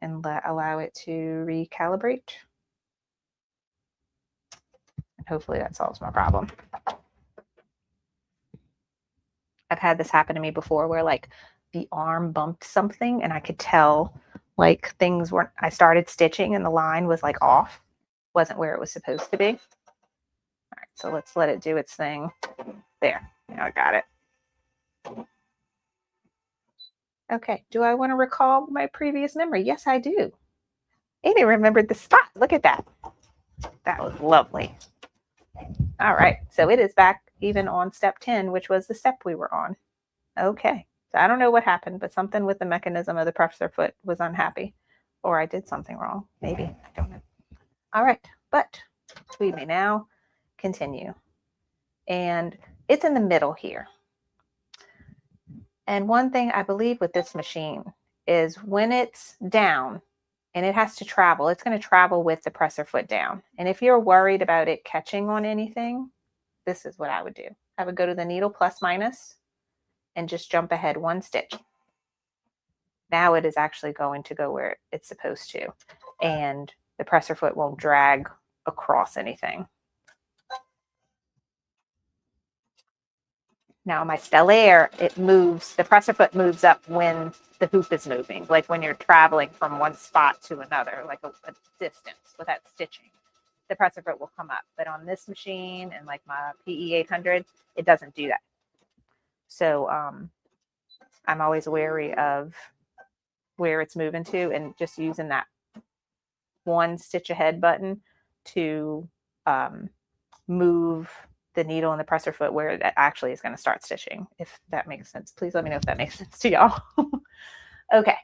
and allow it to recalibrate. And hopefully that solves my problem. I've had this happen to me before where like the arm bumped something and I could tell like things weren't, I started stitching and the line was like off, wasn't where it was supposed to be. All right, so let's let it do its thing. There, now I got it. Okay, do I want to recall my previous memory? Yes, I do. Amy remembered the spot. Look at that. That was lovely. All right, so it is back even on step 10, which was the step we were on. Okay, so I don't know what happened, but something with the mechanism of the presser foot was unhappy, or I did something wrong. Maybe, I don't know. All right, but we may now continue. And it's in the middle here. And one thing I believe with this machine is when it's down and it has to travel, it's going to travel with the presser foot down. And if you're worried about it catching on anything, this is what I would do. I would go to the needle plus minus and just jump ahead one stitch. Now it is actually going to go where it's supposed to. And the presser foot won't drag across anything. Now my stellaire, it moves, the presser foot moves up when the hoop is moving, like when you're traveling from one spot to another, like a distance without stitching. The presser foot will come up. But on this machine and like my PE800, it doesn't do that. So I'm always wary of where it's moving to and just using that one stitch ahead button to move the needle and the presser foot where that actually is going to start stitching, if that makes sense. Please let me know if that makes sense to y'all. Okay.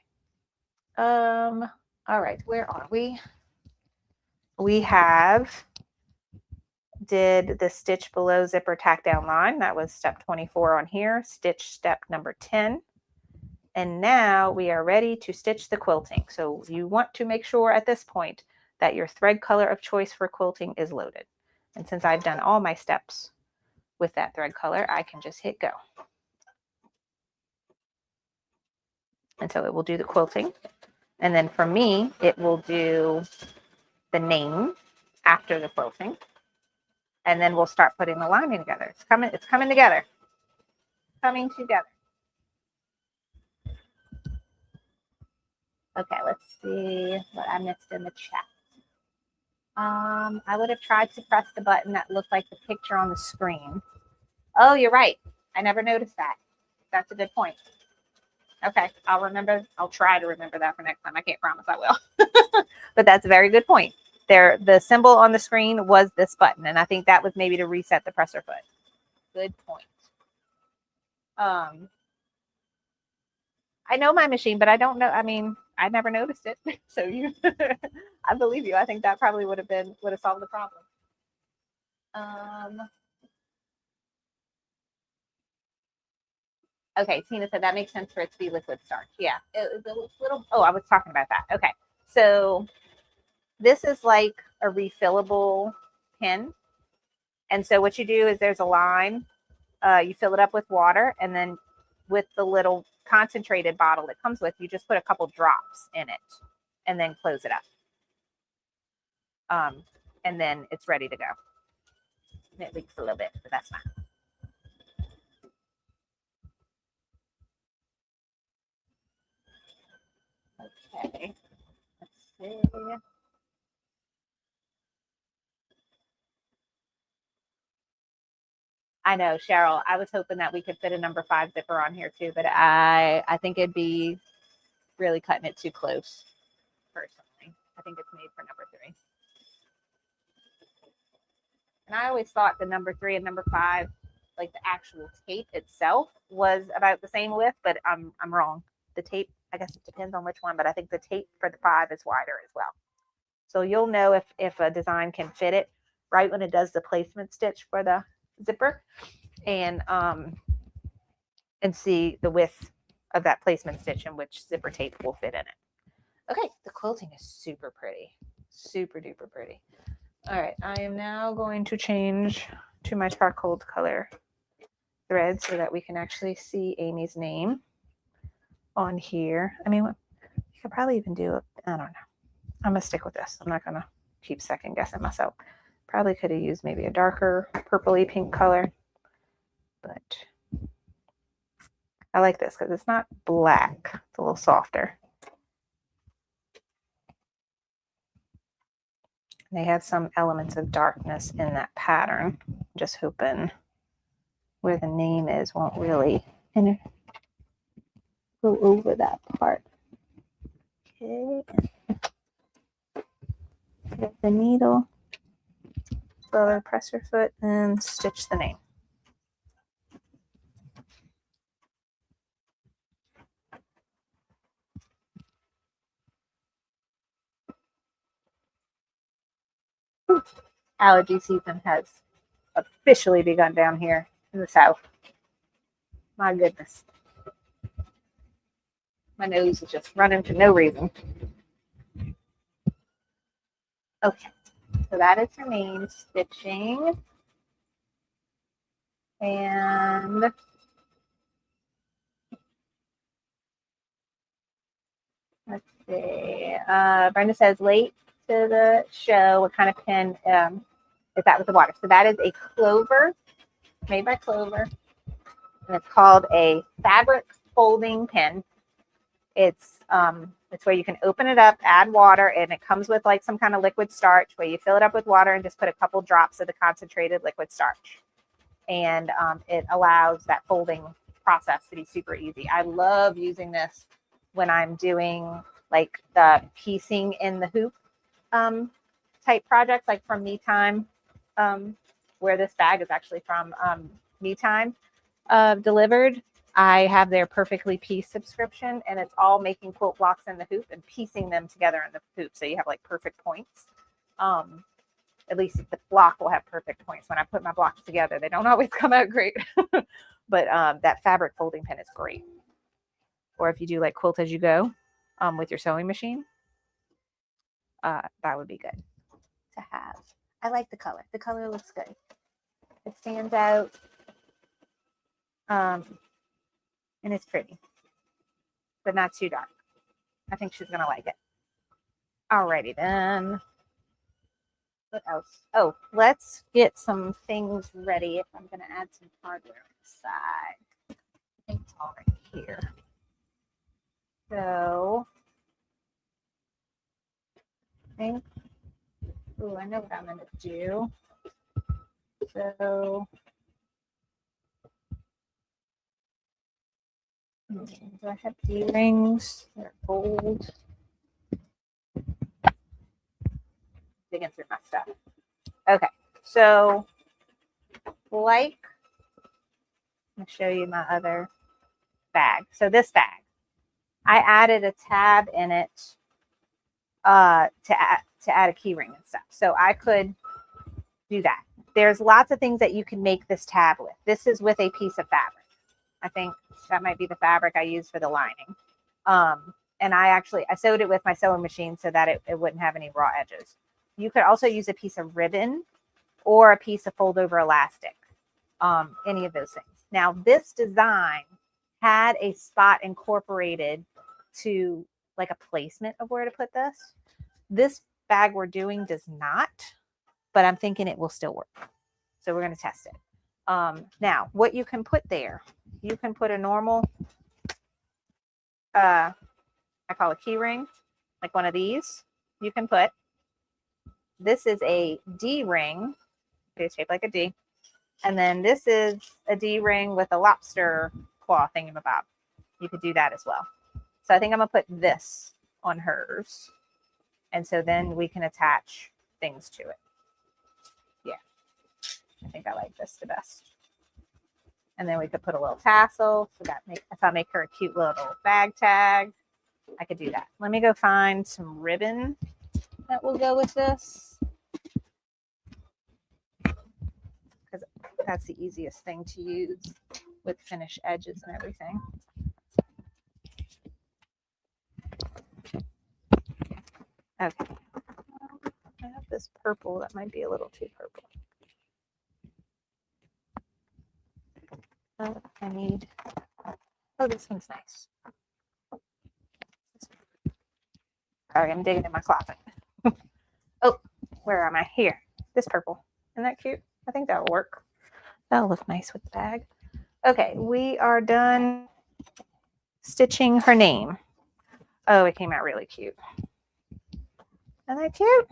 All right, where are we? We did the stitch below zipper tack down line. That was step 24 on here, stitch step number 10. And now we are ready to stitch the quilting. So you want to make sure at this point that your thread color of choice for quilting is loaded. And since I've done all my steps with that thread color, I can just hit go. And so it will do the quilting. And then for me, it will do the name after the quilting. And then we'll start putting the lining together. It's coming together. Coming together. Okay, let's see what I missed in the chat. I would have tried to press the button that looked like the picture on the screen. Oh, you're right. I never noticed that. That's a good point. Okay, I'll remember. I'll try to remember that for next time. I can't promise I will. But that's a very good point. The symbol on the screen was this button, and I think that was maybe to reset the presser foot. Good point. I know my machine, but I don't know. I mean, I never noticed it. So I believe you. I think that probably would have solved the problem. Okay, Tina said that makes sense for it to be liquid starch. Yeah, it was a little. Oh, I was talking about that. Okay, so this is like a refillable pin, and so what you do is there's a line. You fill it up with water, and then with the little concentrated bottle that comes with, you just put a couple drops in it, and then close it up. And then it's ready to go. And it leaks a little bit, but that's fine. Okay, let's see. I know, Cheryl, I was hoping that we could fit a number 5 zipper on here too, but I think it'd be really cutting it too close, personally. I think it's made for number 3. And I always thought the number 3 and number 5, like the actual tape itself, was about the same width, but I'm wrong. The tape, I guess it depends on which one, but I think the tape for the 5 is wider as well. So you'll know if a design can fit it right when it does the placement stitch for the zipper, and see the width of that placement stitch and which zipper tape will fit in it. Okay, the quilting is super pretty, super duper pretty. All right, I am now going to change to my charcoal color thread so that we can actually see Amy's name on here. I mean, you could probably even do it. I don't know. I'm gonna stick with this. I'm not gonna keep second guessing myself. Probably could have used maybe a darker purpley pink color, but I like this because it's not black. It's a little softer. They have some elements of darkness in that pattern. I'm just hoping where the name is won't really go over that part. Okay. Get the needle, throw press your foot, and stitch the name. Allergy season has officially begun down here in the south. My goodness. My nose is just running for no reason. Okay, so that is her name, stitching. And let's see. Brenda says, late to the show. What kind of pin is that with the water? So that is a Clover, made by Clover. And it's called a fabric folding pin. It's where you can open it up, add water, and it comes with like some kind of liquid starch where you fill it up with water and just put a couple drops of the concentrated liquid starch. And it allows that folding process to be super easy. I love using this when I'm doing like the piecing in the hoop type projects, like from Me Time, where this bag is actually from Me Time delivered. I have their Perfectly Pieced subscription, and it's all making quilt blocks in the hoop and piecing them together in the hoop. So you have like perfect points. At least the block will have perfect points. When I put my blocks together, they don't always come out great. But that fabric folding pin is great. Or if you do like quilt as you go with your sewing machine, that would be good to have. I like the color. The color looks good. It stands out. And it's pretty, but not too dark. I think she's going to like it. Alrighty then. What else? Oh, let's get some things ready if I'm going to add some hardware on the side. I think it's all right here. So, I know what I'm going to do. So, do I have D-rings? They're gold. Digging through my stuff. Okay, so like, I'm going to show you my other bag. So this bag, I added a tab in it to add a key ring and stuff. So I could do that. There's lots of things that you can make this tab with. This is with a piece of fabric. I think that might be the fabric I used for the lining. And I sewed it with my sewing machine so that it wouldn't have any raw edges. You could also use a piece of ribbon or a piece of fold over elastic, any of those things. Now this design had a spot incorporated to like a placement of where to put this. This bag we're doing does not, but I'm thinking it will still work. So we're going to test it. Now, what you can put there, you can put a normal, I call a key ring, like one of these. You can put, this is a D ring, it's shaped like a D. And then this is a D ring with a lobster claw thingamabob. You could do that as well. So I think I'm going to put this on hers. And so then we can attach things to it. Yeah, I think I like this the best. And then we could put a little tassel. So that if I make her a cute little bag tag, I could do that. Let me go find some ribbon that will go with this, because that's the easiest thing to use with finished edges and everything. Okay. I have this purple that might be a little too purple. I need, oh, this one's nice. All right, I'm digging in my closet. Oh, where am I? Here. This purple. Isn't that cute? I think that'll work. That'll look nice with the bag. Okay, we are done stitching her name. Oh, it came out really cute. Isn't that cute?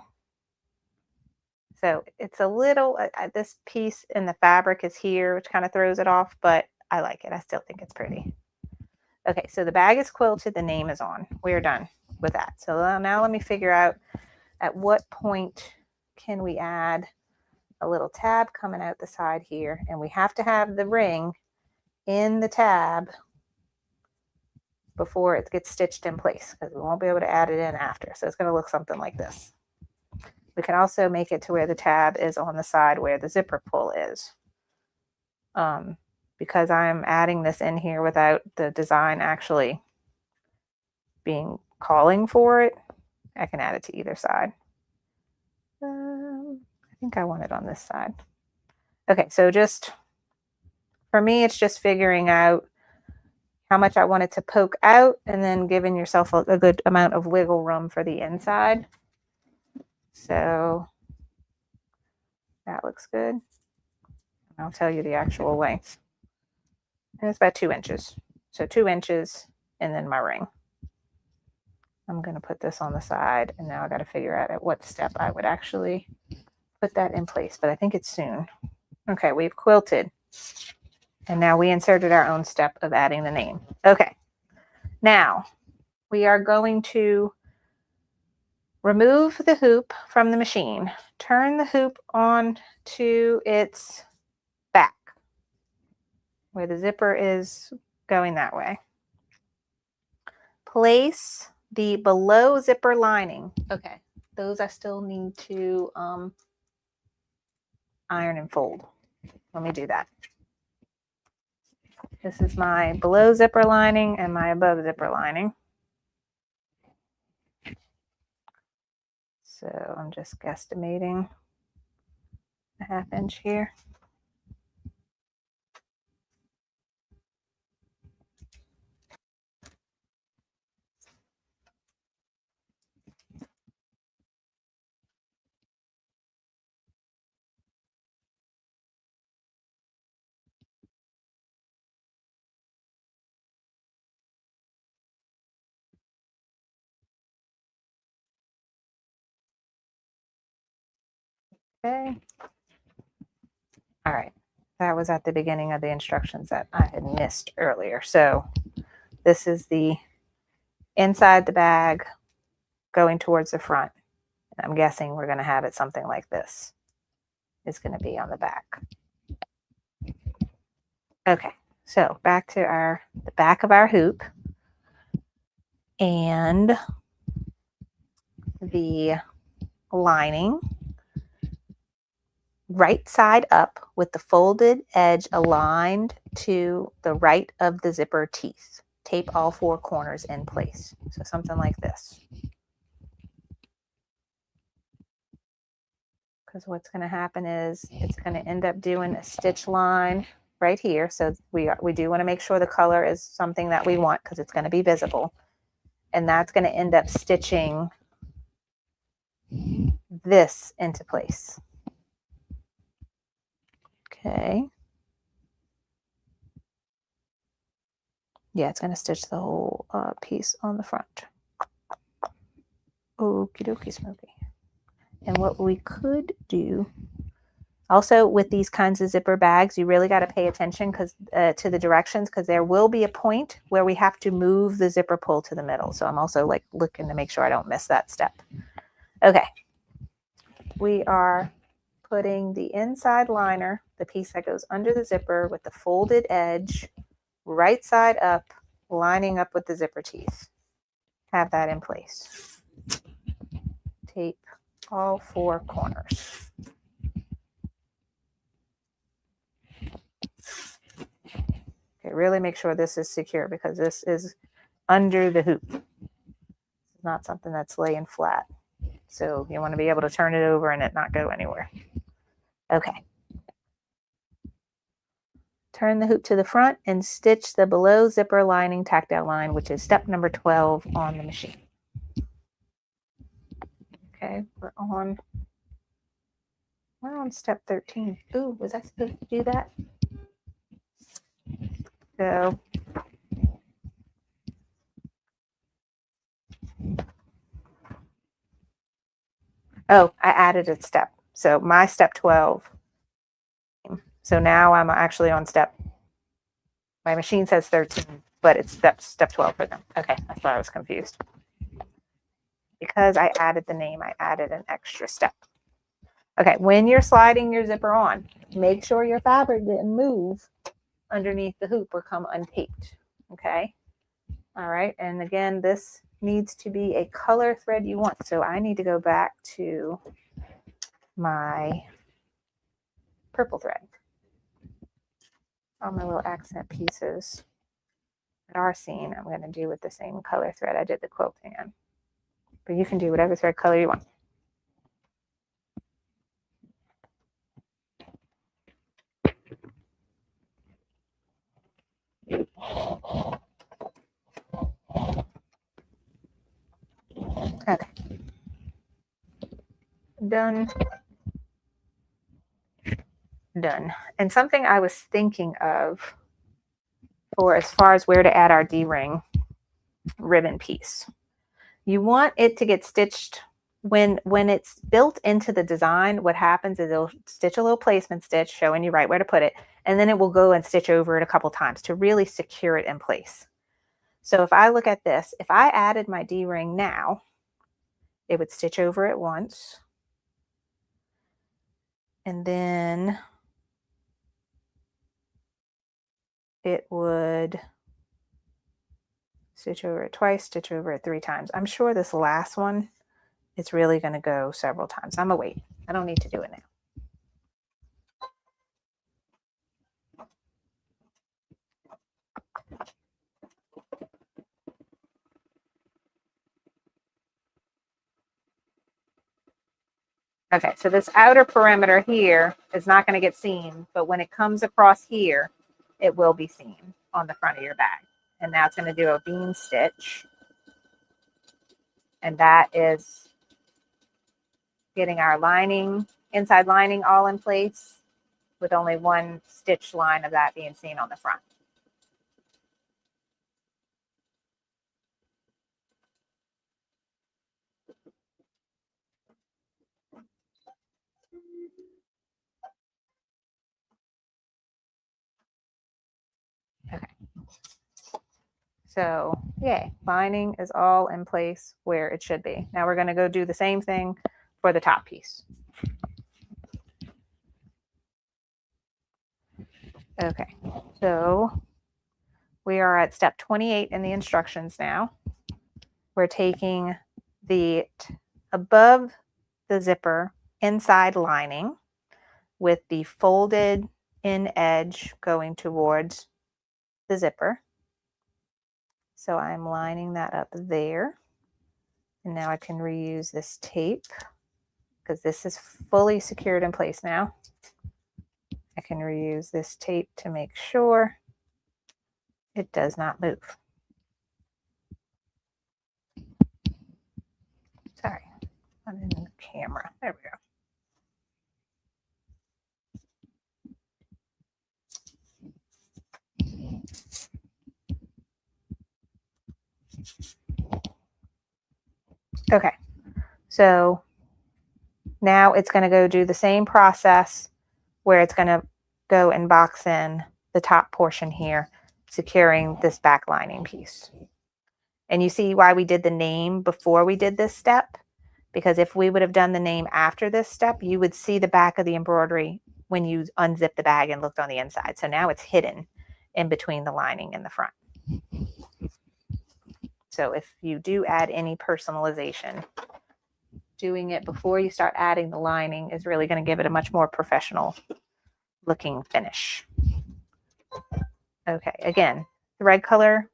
So it's a little, this piece in the fabric is here, which kind of throws it off, but I like it. I still think it's pretty. Okay, so the bag is quilted, the name is on. We're done with that. So now let me figure out at what point can we add a little tab coming out the side here, and we have to have the ring in the tab before it gets stitched in place, because we won't be able to add it in after. So it's going to look something like this. We can also make it to where the tab is on the side where the zipper pull is. Because I'm adding this in here without the design actually calling for it, I can add it to either side. I think I want it on this side. Okay, so just for me, it's just figuring out how much I want it to poke out and then giving yourself a good amount of wiggle room for the inside. So that looks good. I'll tell you the actual length. And it's about 2 inches. So 2 inches and then my ring. I'm going to put this on the side, and now I got to figure out at what step I would actually put that in place, but I think it's soon. Okay, we've quilted, and now we inserted our own step of adding the name. Okay, now we are going to remove the hoop from the machine, turn the hoop on to its back, where the zipper is going that way. Place the below zipper lining. Okay, those I still need to iron and fold. Let me do that. This is my below zipper lining and my above zipper lining. So I'm just guesstimating a 1/2 inch here. Okay. All right. That was at the beginning of the instructions that I had missed earlier. So this is the inside the bag going towards the front. And I'm guessing we're going to have it something like this. It's going to be on the back. Okay. So back to the back of our hoop. And the lining right side up with the folded edge aligned to the right of the zipper teeth. Tape all 4 corners in place. So something like this. Because what's going to happen is it's going to end up doing a stitch line right here. So we do want to make sure the color is something that we want, because it's going to be visible. And that's going to end up stitching this into place. Okay. Yeah, it's going to stitch the whole piece on the front. Okie dokie smoky. And what we could do, also with these kinds of zipper bags, you really got to pay attention to the directions, because there will be a point where we have to move the zipper pull to the middle. So I'm also like looking to make sure I don't miss that step. Okay. We are putting the inside liner, the piece that goes under the zipper with the folded edge, right side up, lining up with the zipper teeth. Have that in place. Tape all 4 corners. Okay, really make sure this is secure, because this is under the hoop. It's not something that's laying flat. So you want to be able to turn it over and it not go anywhere. Okay. Turn the hoop to the front and stitch the below zipper lining tactile line, which is step number 12 on the machine. Okay, we're on step 13. Ooh, was I supposed to do that? So I added a step. So my step 12. So now I'm actually on my machine says 13. but it's step 12 for them. Okay, that's why I was confused. Because I added the name, I added an extra step. Okay, when you're sliding your zipper on, make sure your fabric didn't move underneath the hoop or come untaped. Okay, all right, and again, this needs to be a color thread you want. So I need to go back to my purple thread. All my little accent pieces that are seen, I'm going to do with the same color thread I did the quilting in. But you can do whatever thread color you want. Okay. Done. Done. And something I was thinking of for as far as where to add our D-ring ribbon piece. You want it to get stitched when it's built into the design. What happens is it'll stitch a little placement stitch showing you right where to put it, and then it will go and stitch over it a couple times to really secure it in place. So if I look at this, if I added my D-ring now, it would stitch over it once, and then it would stitch over it twice, stitch over it 3 times. I'm sure this last one, it's really going to go several times. I'm going to wait. I don't need to do it now. Okay, so this outer perimeter here is not going to get seen, but when it comes across here, it will be seen on the front of your bag. And now it's going to do a bean stitch. And that is getting our lining, inside lining all in place with only one stitch line of that being seen on the front. Okay. So, yay, lining is all in place where it should be. Now we're going to go do the same thing for the top piece. Okay, so we are at step 28 in the instructions now. We're taking the above the zipper inside lining with the folded in edge going towards the zipper. So I'm lining that up there. And now I can reuse this tape because this is fully secured in place now. I can reuse this tape to make sure it does not move. Sorry, I'm in the camera. There we go. Okay, so now it's going to go do the same process where it's going to go and box in the top portion here, securing this back lining piece. And you see why we did the name before we did this step? Because if we would have done the name after this step, you would see the back of the embroidery when you unzip the bag and looked on the inside. So now it's hidden in between the lining and the front. So if you do add any personalization, doing it before you start adding the lining is really going to give it a much more professional looking finish. Okay, again, the red color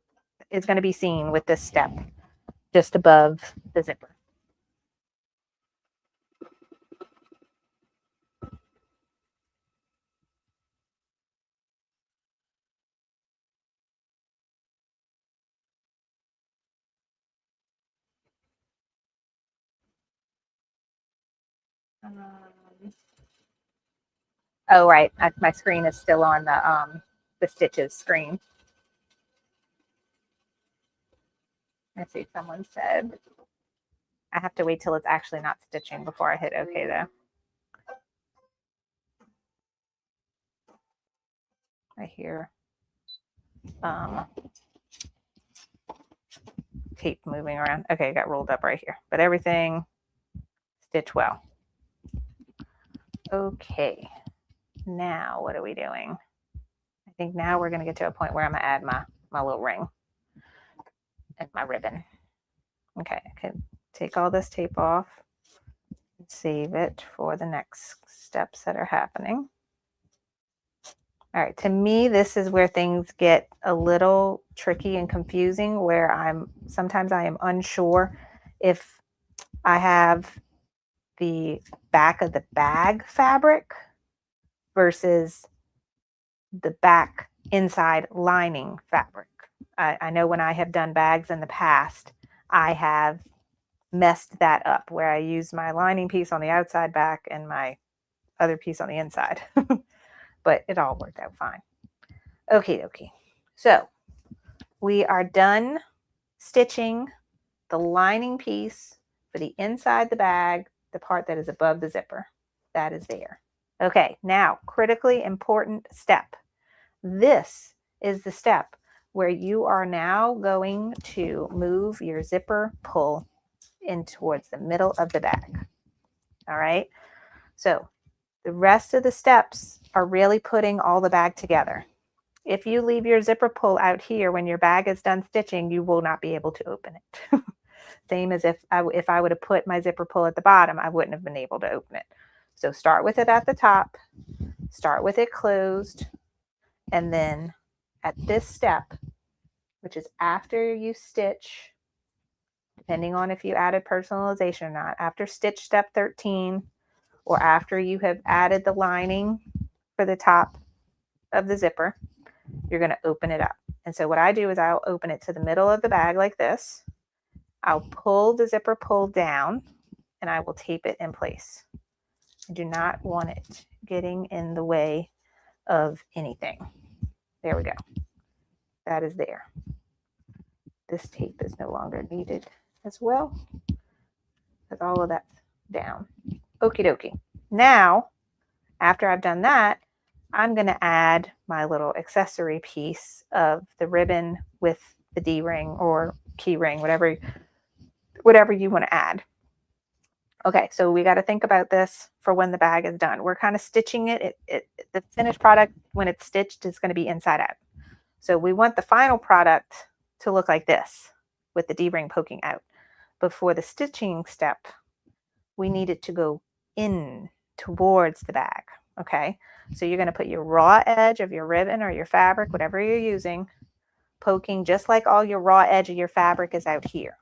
is going to be seen with this step just above the zipper. Oh, right. My screen is still on the stitches screen. I see someone said I have to wait till it's actually not stitching before I hit OK, though. I hear tape moving around. Okay, it got rolled up right here, but everything stitch well. Okay, now what are we doing? I think now we're going to get to a point where I'm going to add my little ring and my ribbon. Okay, I can take all this tape off and save it for the next steps that are happening. All right, to me, this is where things get a little tricky and confusing, where sometimes I am unsure if I have the back of the bag fabric versus the back inside lining fabric. I know when I have done bags in the past, I have messed that up where I used my lining piece on the outside back and my other piece on the inside, but it all worked out fine. Okay. So we are done stitching the lining piece for the inside the bag, the part that is above the zipper. That is there. Okay, now critically important step. This is the step where you are now going to move your zipper pull in towards the middle of the bag. All right, so the rest of the steps are really putting all the bag together. If you leave your zipper pull out here when your bag is done stitching, you will not be able to open it. Same as if I would have put my zipper pull at the bottom, I wouldn't have been able to open it. So start with it at the top, start with it closed, and then at this step, which is after you stitch, depending on if you added personalization or not, after stitch step 13, or after you have added the lining for the top of the zipper, you're going to open it up. And so what I do is I'll open it to the middle of the bag like this. I'll pull the zipper pull down and I will tape it in place. I do not want it getting in the way of anything. There we go. That is there. This tape is no longer needed as well, because all of that's down. Okie dokie. Now, after I've done that, I'm going to add my little accessory piece of the ribbon with the D-ring or key ring, whatever you want to add. Okay, so we got to think about this for when the bag is done. We're kind of stitching it. The finished product, when it's stitched, is going to be inside out. So we want the final product to look like this with the D-ring poking out. But for the stitching step, we need it to go in towards the bag. Okay, so you're going to put your raw edge of your ribbon or your fabric, whatever you're using, poking just like all your raw edge of your fabric is out here.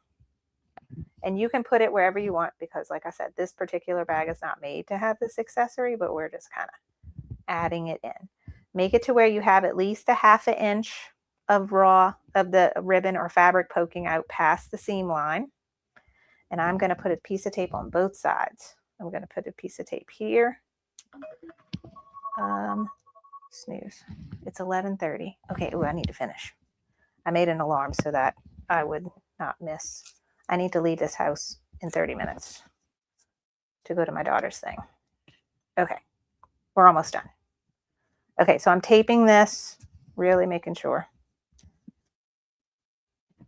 And you can put it wherever you want, because like I said, this particular bag is not made to have this accessory, but we're just kind of adding it in. Make it to where you have at least a ½ inch of the ribbon or fabric poking out past the seam line. And I'm going to put a piece of tape on both sides. I'm going to put a piece of tape here. Snooze. It's 11:30. Okay, ooh, I need to finish. I made an alarm so that I would not miss. I need to leave this house in 30 minutes to go to my daughter's thing. Okay, we're almost done. Okay, so I'm taping this, really making sure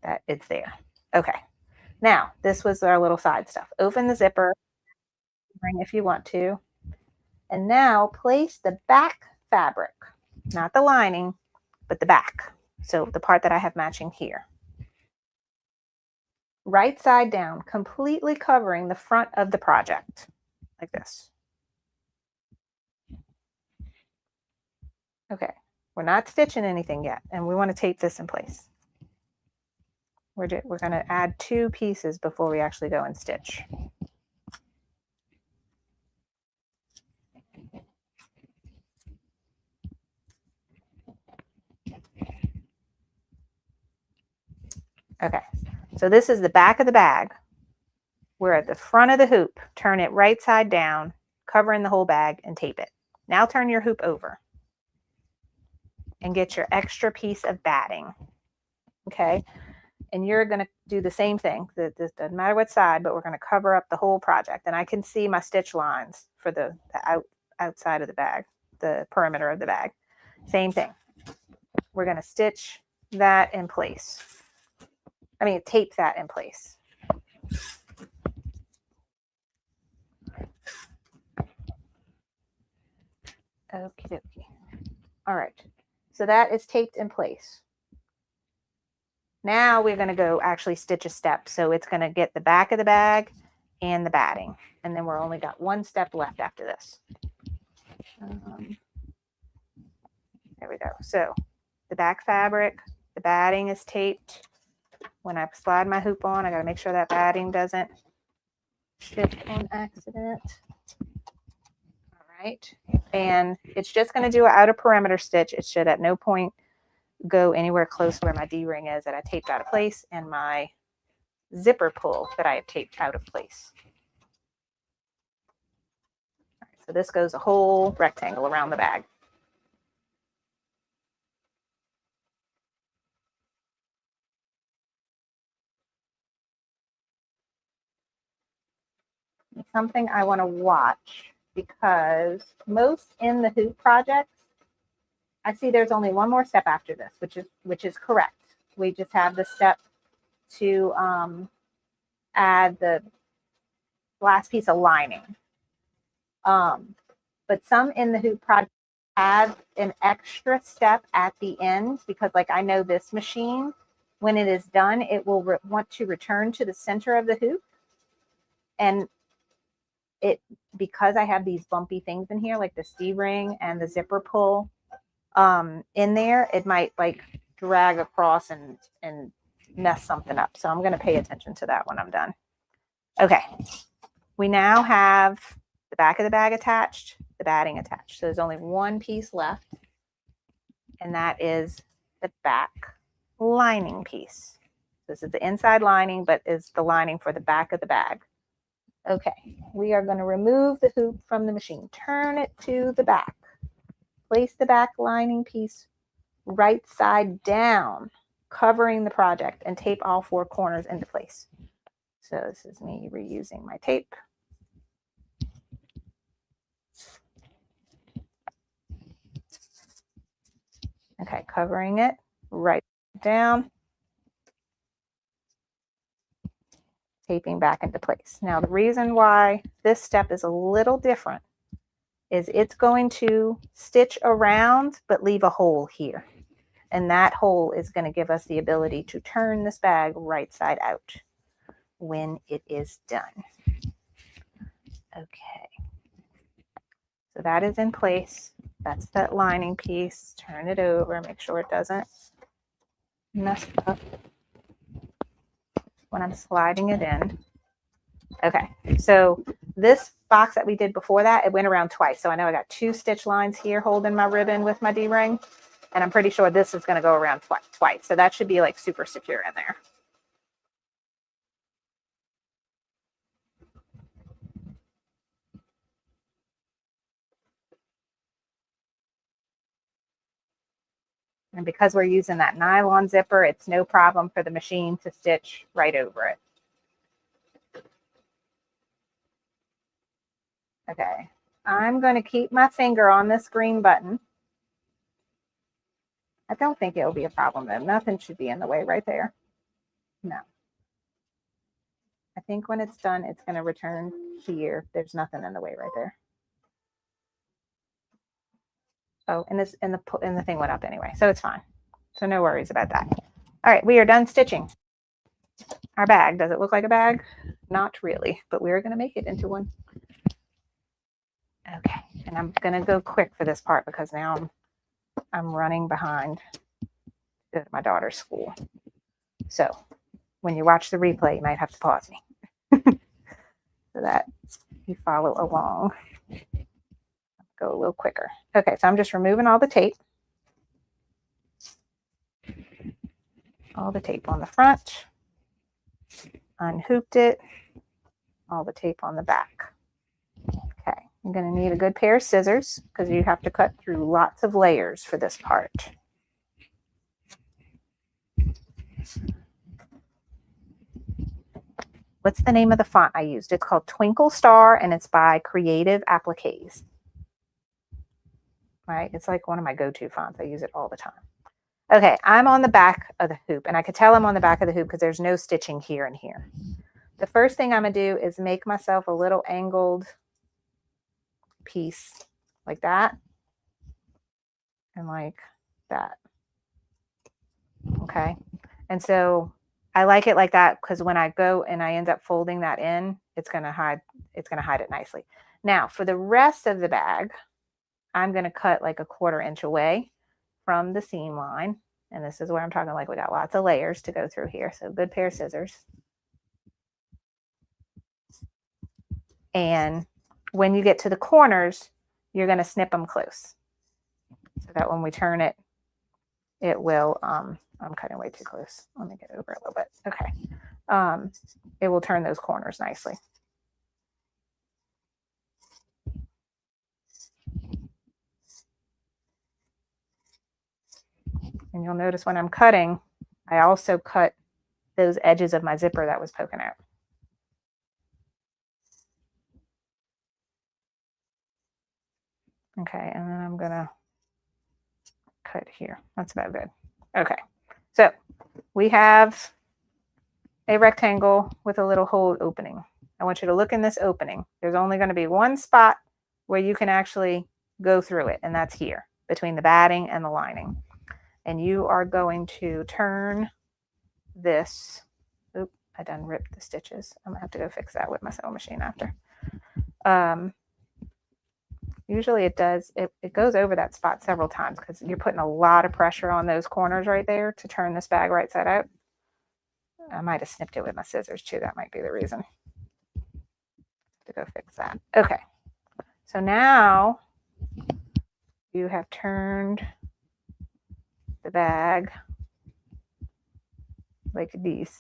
that it's there. Okay, now this was our little side stuff. Open the zipper, ring if you want to, and now place the back fabric, not the lining, but the back. So the part that I have matching here. Right side down, completely covering the front of the project, like this. Okay, we're not stitching anything yet, and we want to tape this in place. We're going to add 2 pieces before we actually go and stitch. Okay, so this is the back of the bag. We're at the front of the hoop. Turn it right side down, covering the whole bag, and tape it. Now turn your hoop over and get your extra piece of batting. Okay, and you're going to do the same thing. This doesn't matter what side, but we're going to cover up the whole project. And I can see my stitch lines for the outside of the bag, the perimeter of the bag. Same thing. We're going to stitch that in place. tape that in place. Okie dokie. All right, so that is taped in place. Now we're going to go actually stitch a step. So it's going to get the back of the bag and the batting. And then we're only got one step left after this. There we go. So the back fabric, the batting is taped. When I slide my hoop on, I got to make sure that batting doesn't shift on accident. All right. And it's just going to do an outer perimeter stitch. It should at no point go anywhere close to where my D-ring is that I taped out of place and my zipper pull that I have taped out of place. All right, so this goes a whole rectangle around the bag. It's something I want to watch because most in the hoop projects, I see there's only one more step after this, which is correct. We just have the step to add the last piece of lining. But some in the hoop project have an extra step at the end because, like, I know this machine, when it is done, it will want to return to the center of the hoop. And because I have these bumpy things in here, like the D-ring and the zipper pull in there, it might like drag across and mess something up. So I'm going to pay attention to that when I'm done. Okay. We now have the back of the bag attached, the batting attached. So there's only one piece left, and that is the back lining piece. This is the inside lining, but is the lining for the back of the bag. Okay, we are going to remove the hoop from the machine. Turn it to the back. Place the back lining piece right side down, covering the project, and tape all four corners into place. So this is me reusing my tape. Okay, covering it right down. Taping back into place. Now, the reason why this step is a little different is it's going to stitch around but leave a hole here. And that hole is going to give us the ability to turn this bag right side out when it is done. Okay. So that is in place. That's that lining piece. Turn it over, make sure it doesn't mess up when I'm sliding it in. Okay, so this box that we did before that, it went around twice. So I know I got 2 stitch lines here holding my ribbon with my D-ring, and I'm pretty sure this is going to go around twice. So that should be like super secure in there. And because we're using that nylon zipper, it's no problem for the machine to stitch right over it. Okay, I'm going to keep my finger on this green button. I don't think it will be a problem though. Nothing should be in the way right there. No. I think when it's done, it's going to return here. There's nothing in the way right there. Oh, and the thing went up anyway, so it's fine. So no worries about that. All right, we are done stitching our bag. Does it look like a bag? Not really, but we're going to make it into one. Okay, and I'm going to go quick for this part because now I'm running behind to my daughter's school. So when you watch the replay, you might have to pause me so that you follow along. Go a little quicker. Okay, so I'm just removing all the tape. All the tape on the front. Unhooped it. All the tape on the back. Okay, I'm going to need a good pair of scissors because you have to cut through lots of layers for this part. What's the name of the font I used? It's called Twinkle Star, and it's by Creative Appliques. Right? It's like one of my go-to fonts. I use it all the time. Okay, I'm on the back of the hoop, and I could tell I'm on the back of the hoop because there's no stitching here and here. The first thing I'm going to do is make myself a little angled piece like that and like that. Okay, and so I like it like that because when I go and I end up folding that in, it's going to hide it nicely. Now for the rest of the bag, I'm going to cut like a 1/4 inch away from the seam line. And this is where I'm talking like we got lots of layers to go through here. So good pair of scissors. And when you get to the corners, you're going to snip them close so that when we turn it, it will, I'm cutting way too close. Let me get over a little bit. Okay. It will turn those corners nicely. And you'll notice when I'm cutting, I also cut those edges of my zipper that was poking out. Okay, and then I'm gonna cut here. That's about good. Okay, so we have a rectangle with a little hole opening. I want you to look in this opening. There's only going to be one spot where you can actually go through it, and that's here between the batting and the lining. And you are going to turn this. Oop, I done ripped the stitches. I'm gonna have to go fix that with my sewing machine after. Usually it does, it goes over that spot several times because you're putting a lot of pressure on those corners right there to turn this bag right side out. I might have snipped it with my scissors too. That might be the reason. To go fix that. Okay. So now you have turned the bag like this.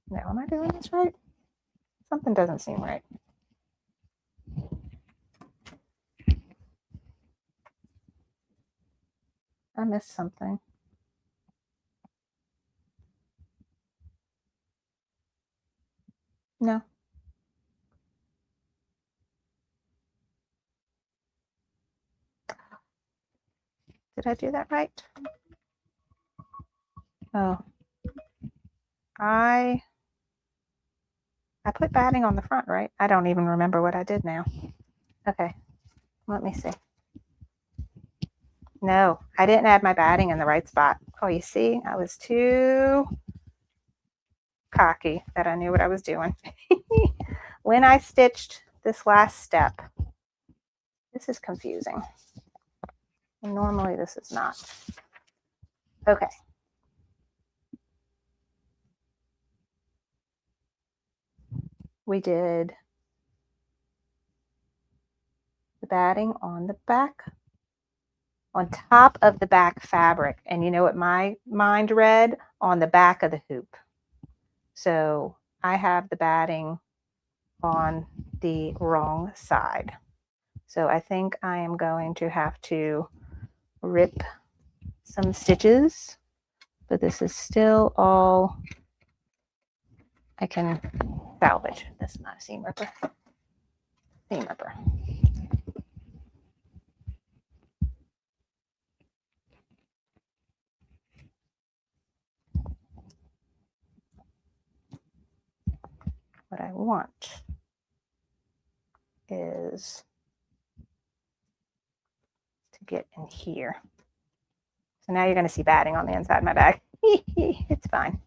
Now, am I doing this right? Something doesn't seem right. I missed something. No. Did I do that right? Oh. I put batting on the front, right? I don't even remember what I did now. Okay. Let me see. No, I didn't add my batting in the right spot. Oh, you see, I was too cocky that I knew what I was doing. When I stitched this last step, this is confusing. And normally this is not. Okay. We did the batting on the back, on top of the back fabric. And you know what my mind read? On the back of the hoop. So I have the batting on the wrong side. So I think I am going to have to rip some stitches, but this is still all I can salvage. This is not a seam ripper. Seam ripper. What I want is to get in here. So now you're going to see batting on the inside of my bag. It's fine.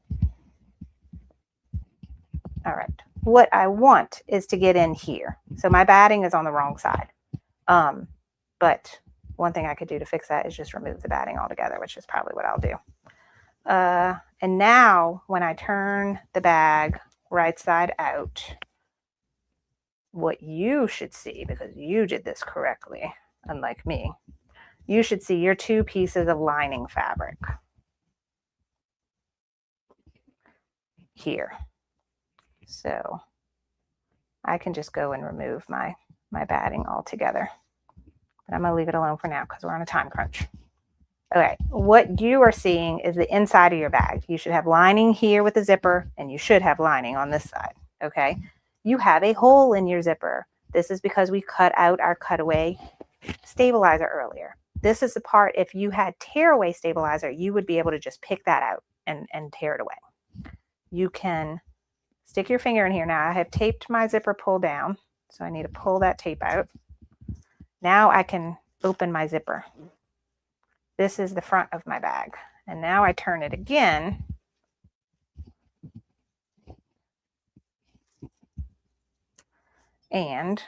All right. What I want is to get in here. So my batting is on the wrong side. But one thing I could do to fix that is just remove the batting altogether, which is probably what I'll do. And now when I turn the bag right side out, what you should see, because you did this correctly, unlike me, you should see your 2 pieces of lining fabric here. So I can just go and remove my batting altogether. But I'm going to leave it alone for now because we're on a time crunch. Okay, what you are seeing is the inside of your bag. You should have lining here with the zipper, and you should have lining on this side, okay? You have a hole in your zipper. This is because we cut out our cutaway stabilizer earlier. This is the part, if you had tearaway stabilizer, you would be able to just pick that out and tear it away. You can stick your finger in here. Now I have taped my zipper pull down, so I need to pull that tape out. Now I can open my zipper. This is the front of my bag. And now I turn it again. And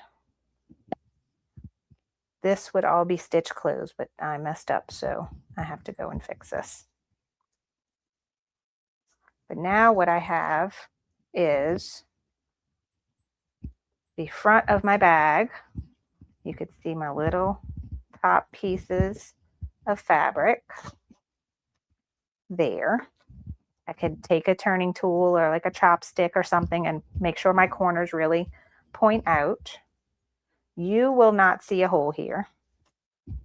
this would all be stitch closed, but I messed up, so I have to go and fix this. But now what I have is the front of my bag. You could see my little top pieces of fabric there. I could take a turning tool or like a chopstick or something and make sure my corners really point out. You will not see a hole here.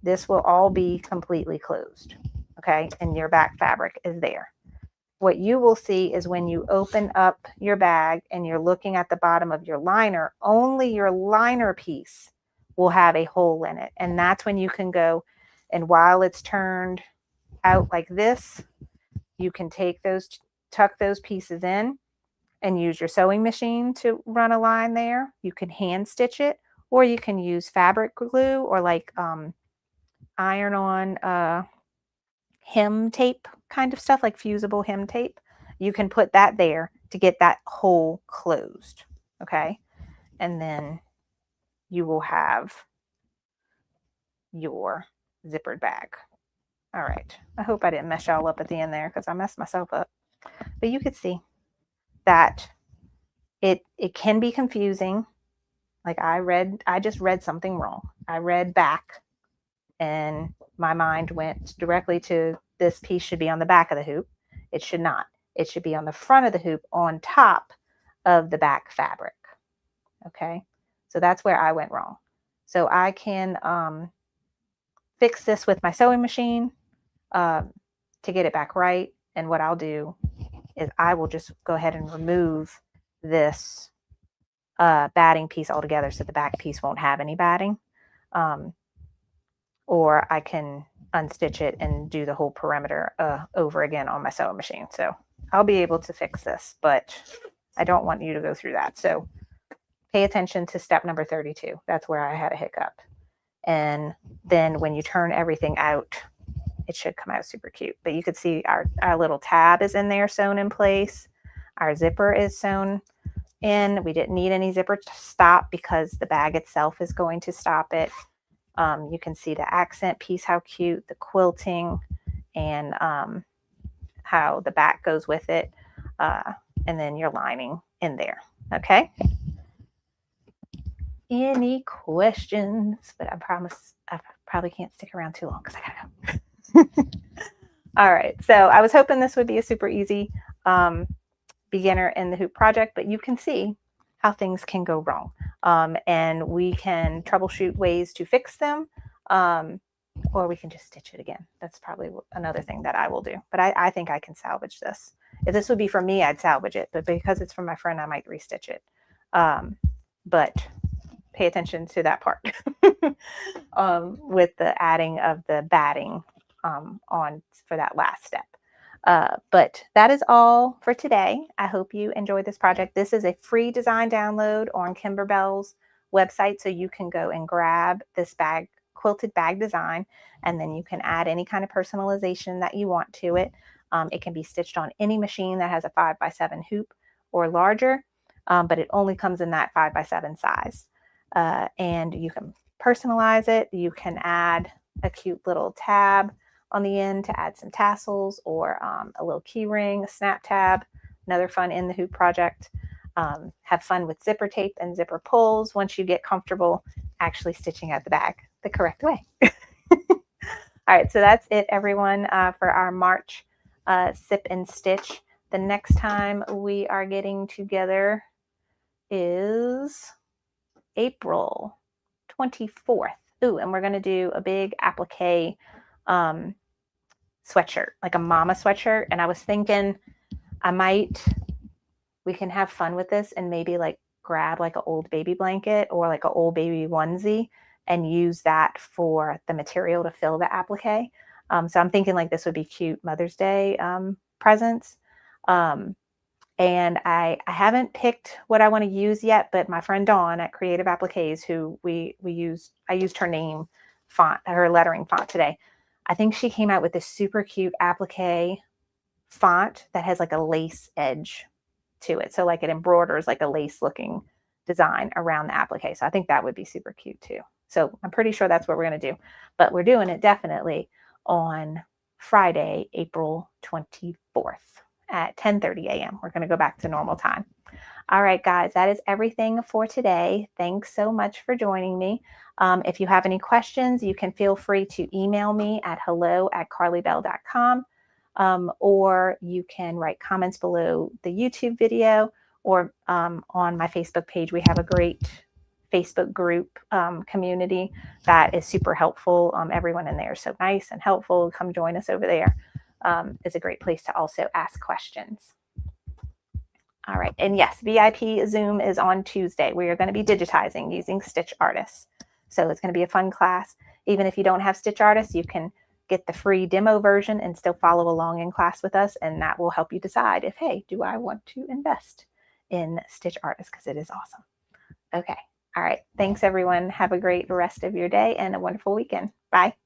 This will all be completely closed, okay? And your back fabric is there. What you will see is when you open up your bag and you're looking at the bottom of your liner, only your liner piece will have a hole in it. And that's when you can go, and while it's turned out like this, you can take those, tuck those pieces in and use your sewing machine to run a line there. You can hand stitch it, or you can use fabric glue or like iron-on hem tape kind of stuff, like fusible hem tape. You can put that there to get that hole closed, okay? And then you will have your zippered bag. All right, I hope I didn't mess y'all up at the end there, because I messed myself up. But you could see that it can be confusing. Like I just read something wrong. I read back and my mind went directly to this piece should be on the back of the hoop. It should not. It should be on the front of the hoop on top of the back fabric. Okay, so that's where I went wrong. So I can fix this with my sewing machine to get it back right. And what I'll do is I will just go ahead and remove this batting piece altogether, so the back piece won't have any batting. Or I can unstitch it and do the whole perimeter over again on my sewing machine. So I'll be able to fix this, but I don't want you to go through that. So pay attention to step number 32. That's where I had a hiccup. And then when you turn everything out, it should come out super cute. But you could see our little tab is in there, sewn in place. Our zipper is sewn in. We didn't need any zipper to stop because the bag itself is going to stop it. You can see the accent piece, how cute, the quilting, and how the back goes with it, and then your lining in there. Okay. Any questions? But I promise I probably can't stick around too long because I gotta go. All right. So I was hoping this would be a super easy beginner in the hoop project, but you can see how things can go wrong. And we can troubleshoot ways to fix them, or we can just stitch it again. That's probably another thing that I will do. But I think I can salvage this. If this would be for me, I'd salvage it. But because it's from my friend, I might restitch it. But pay attention to that part with the adding of the batting on for that last step. But that is all for today. I hope you enjoyed this project. This is a free design download on Kimberbell's website, so you can go and grab this bag, quilted bag design, and then you can add any kind of personalization that you want to it. It can be stitched on any machine that has a 5x7 hoop or larger, but it only comes in that 5x7 size. And you can personalize it. You can add a cute little tab on the end to add some tassels, or a little key ring, a snap tab, another fun in the hoop project. Have fun with zipper tape and zipper pulls once you get comfortable actually stitching out the bag the correct way. All right, so that's it, everyone, for our March sip and stitch. The next time we are getting together is April 24th. Ooh, and we're going to do a big applique sweatshirt, like a mama sweatshirt. And I was thinking we can have fun with this and maybe like grab like an old baby blanket or like an old baby onesie and use that for the material to fill the applique. So I'm thinking like this would be cute Mother's Day presents. And I haven't picked what I want to use yet, but my friend Dawn at Creative Appliques, who I used her name font, her lettering font today. I think she came out with this super cute applique font that has like a lace edge to it. So like it embroiders like a lace looking design around the applique. So I think that would be super cute too. So I'm pretty sure that's what we're going to do, but we're doing it definitely on Friday, April 24th at 10:30 a.m. We're going to go back to normal time. All right, guys, that is everything for today. Thanks so much for joining me. If you have any questions, you can feel free to email me at hello@carlybell.com, or you can write comments below the YouTube video, or on my Facebook page. We have a great Facebook group community that is super helpful. Everyone in there is so nice and helpful. Come join us over there. It's a great place to also ask questions. All right. And yes, VIP Zoom is on Tuesday. We are going to be digitizing using Stitch Artist. So it's going to be a fun class. Even if you don't have Stitch Artist, you can get the free demo version and still follow along in class with us. And that will help you decide if, hey, do I want to invest in Stitch Artist? Because it is awesome. Okay. All right. Thanks, everyone. Have a great rest of your day and a wonderful weekend. Bye.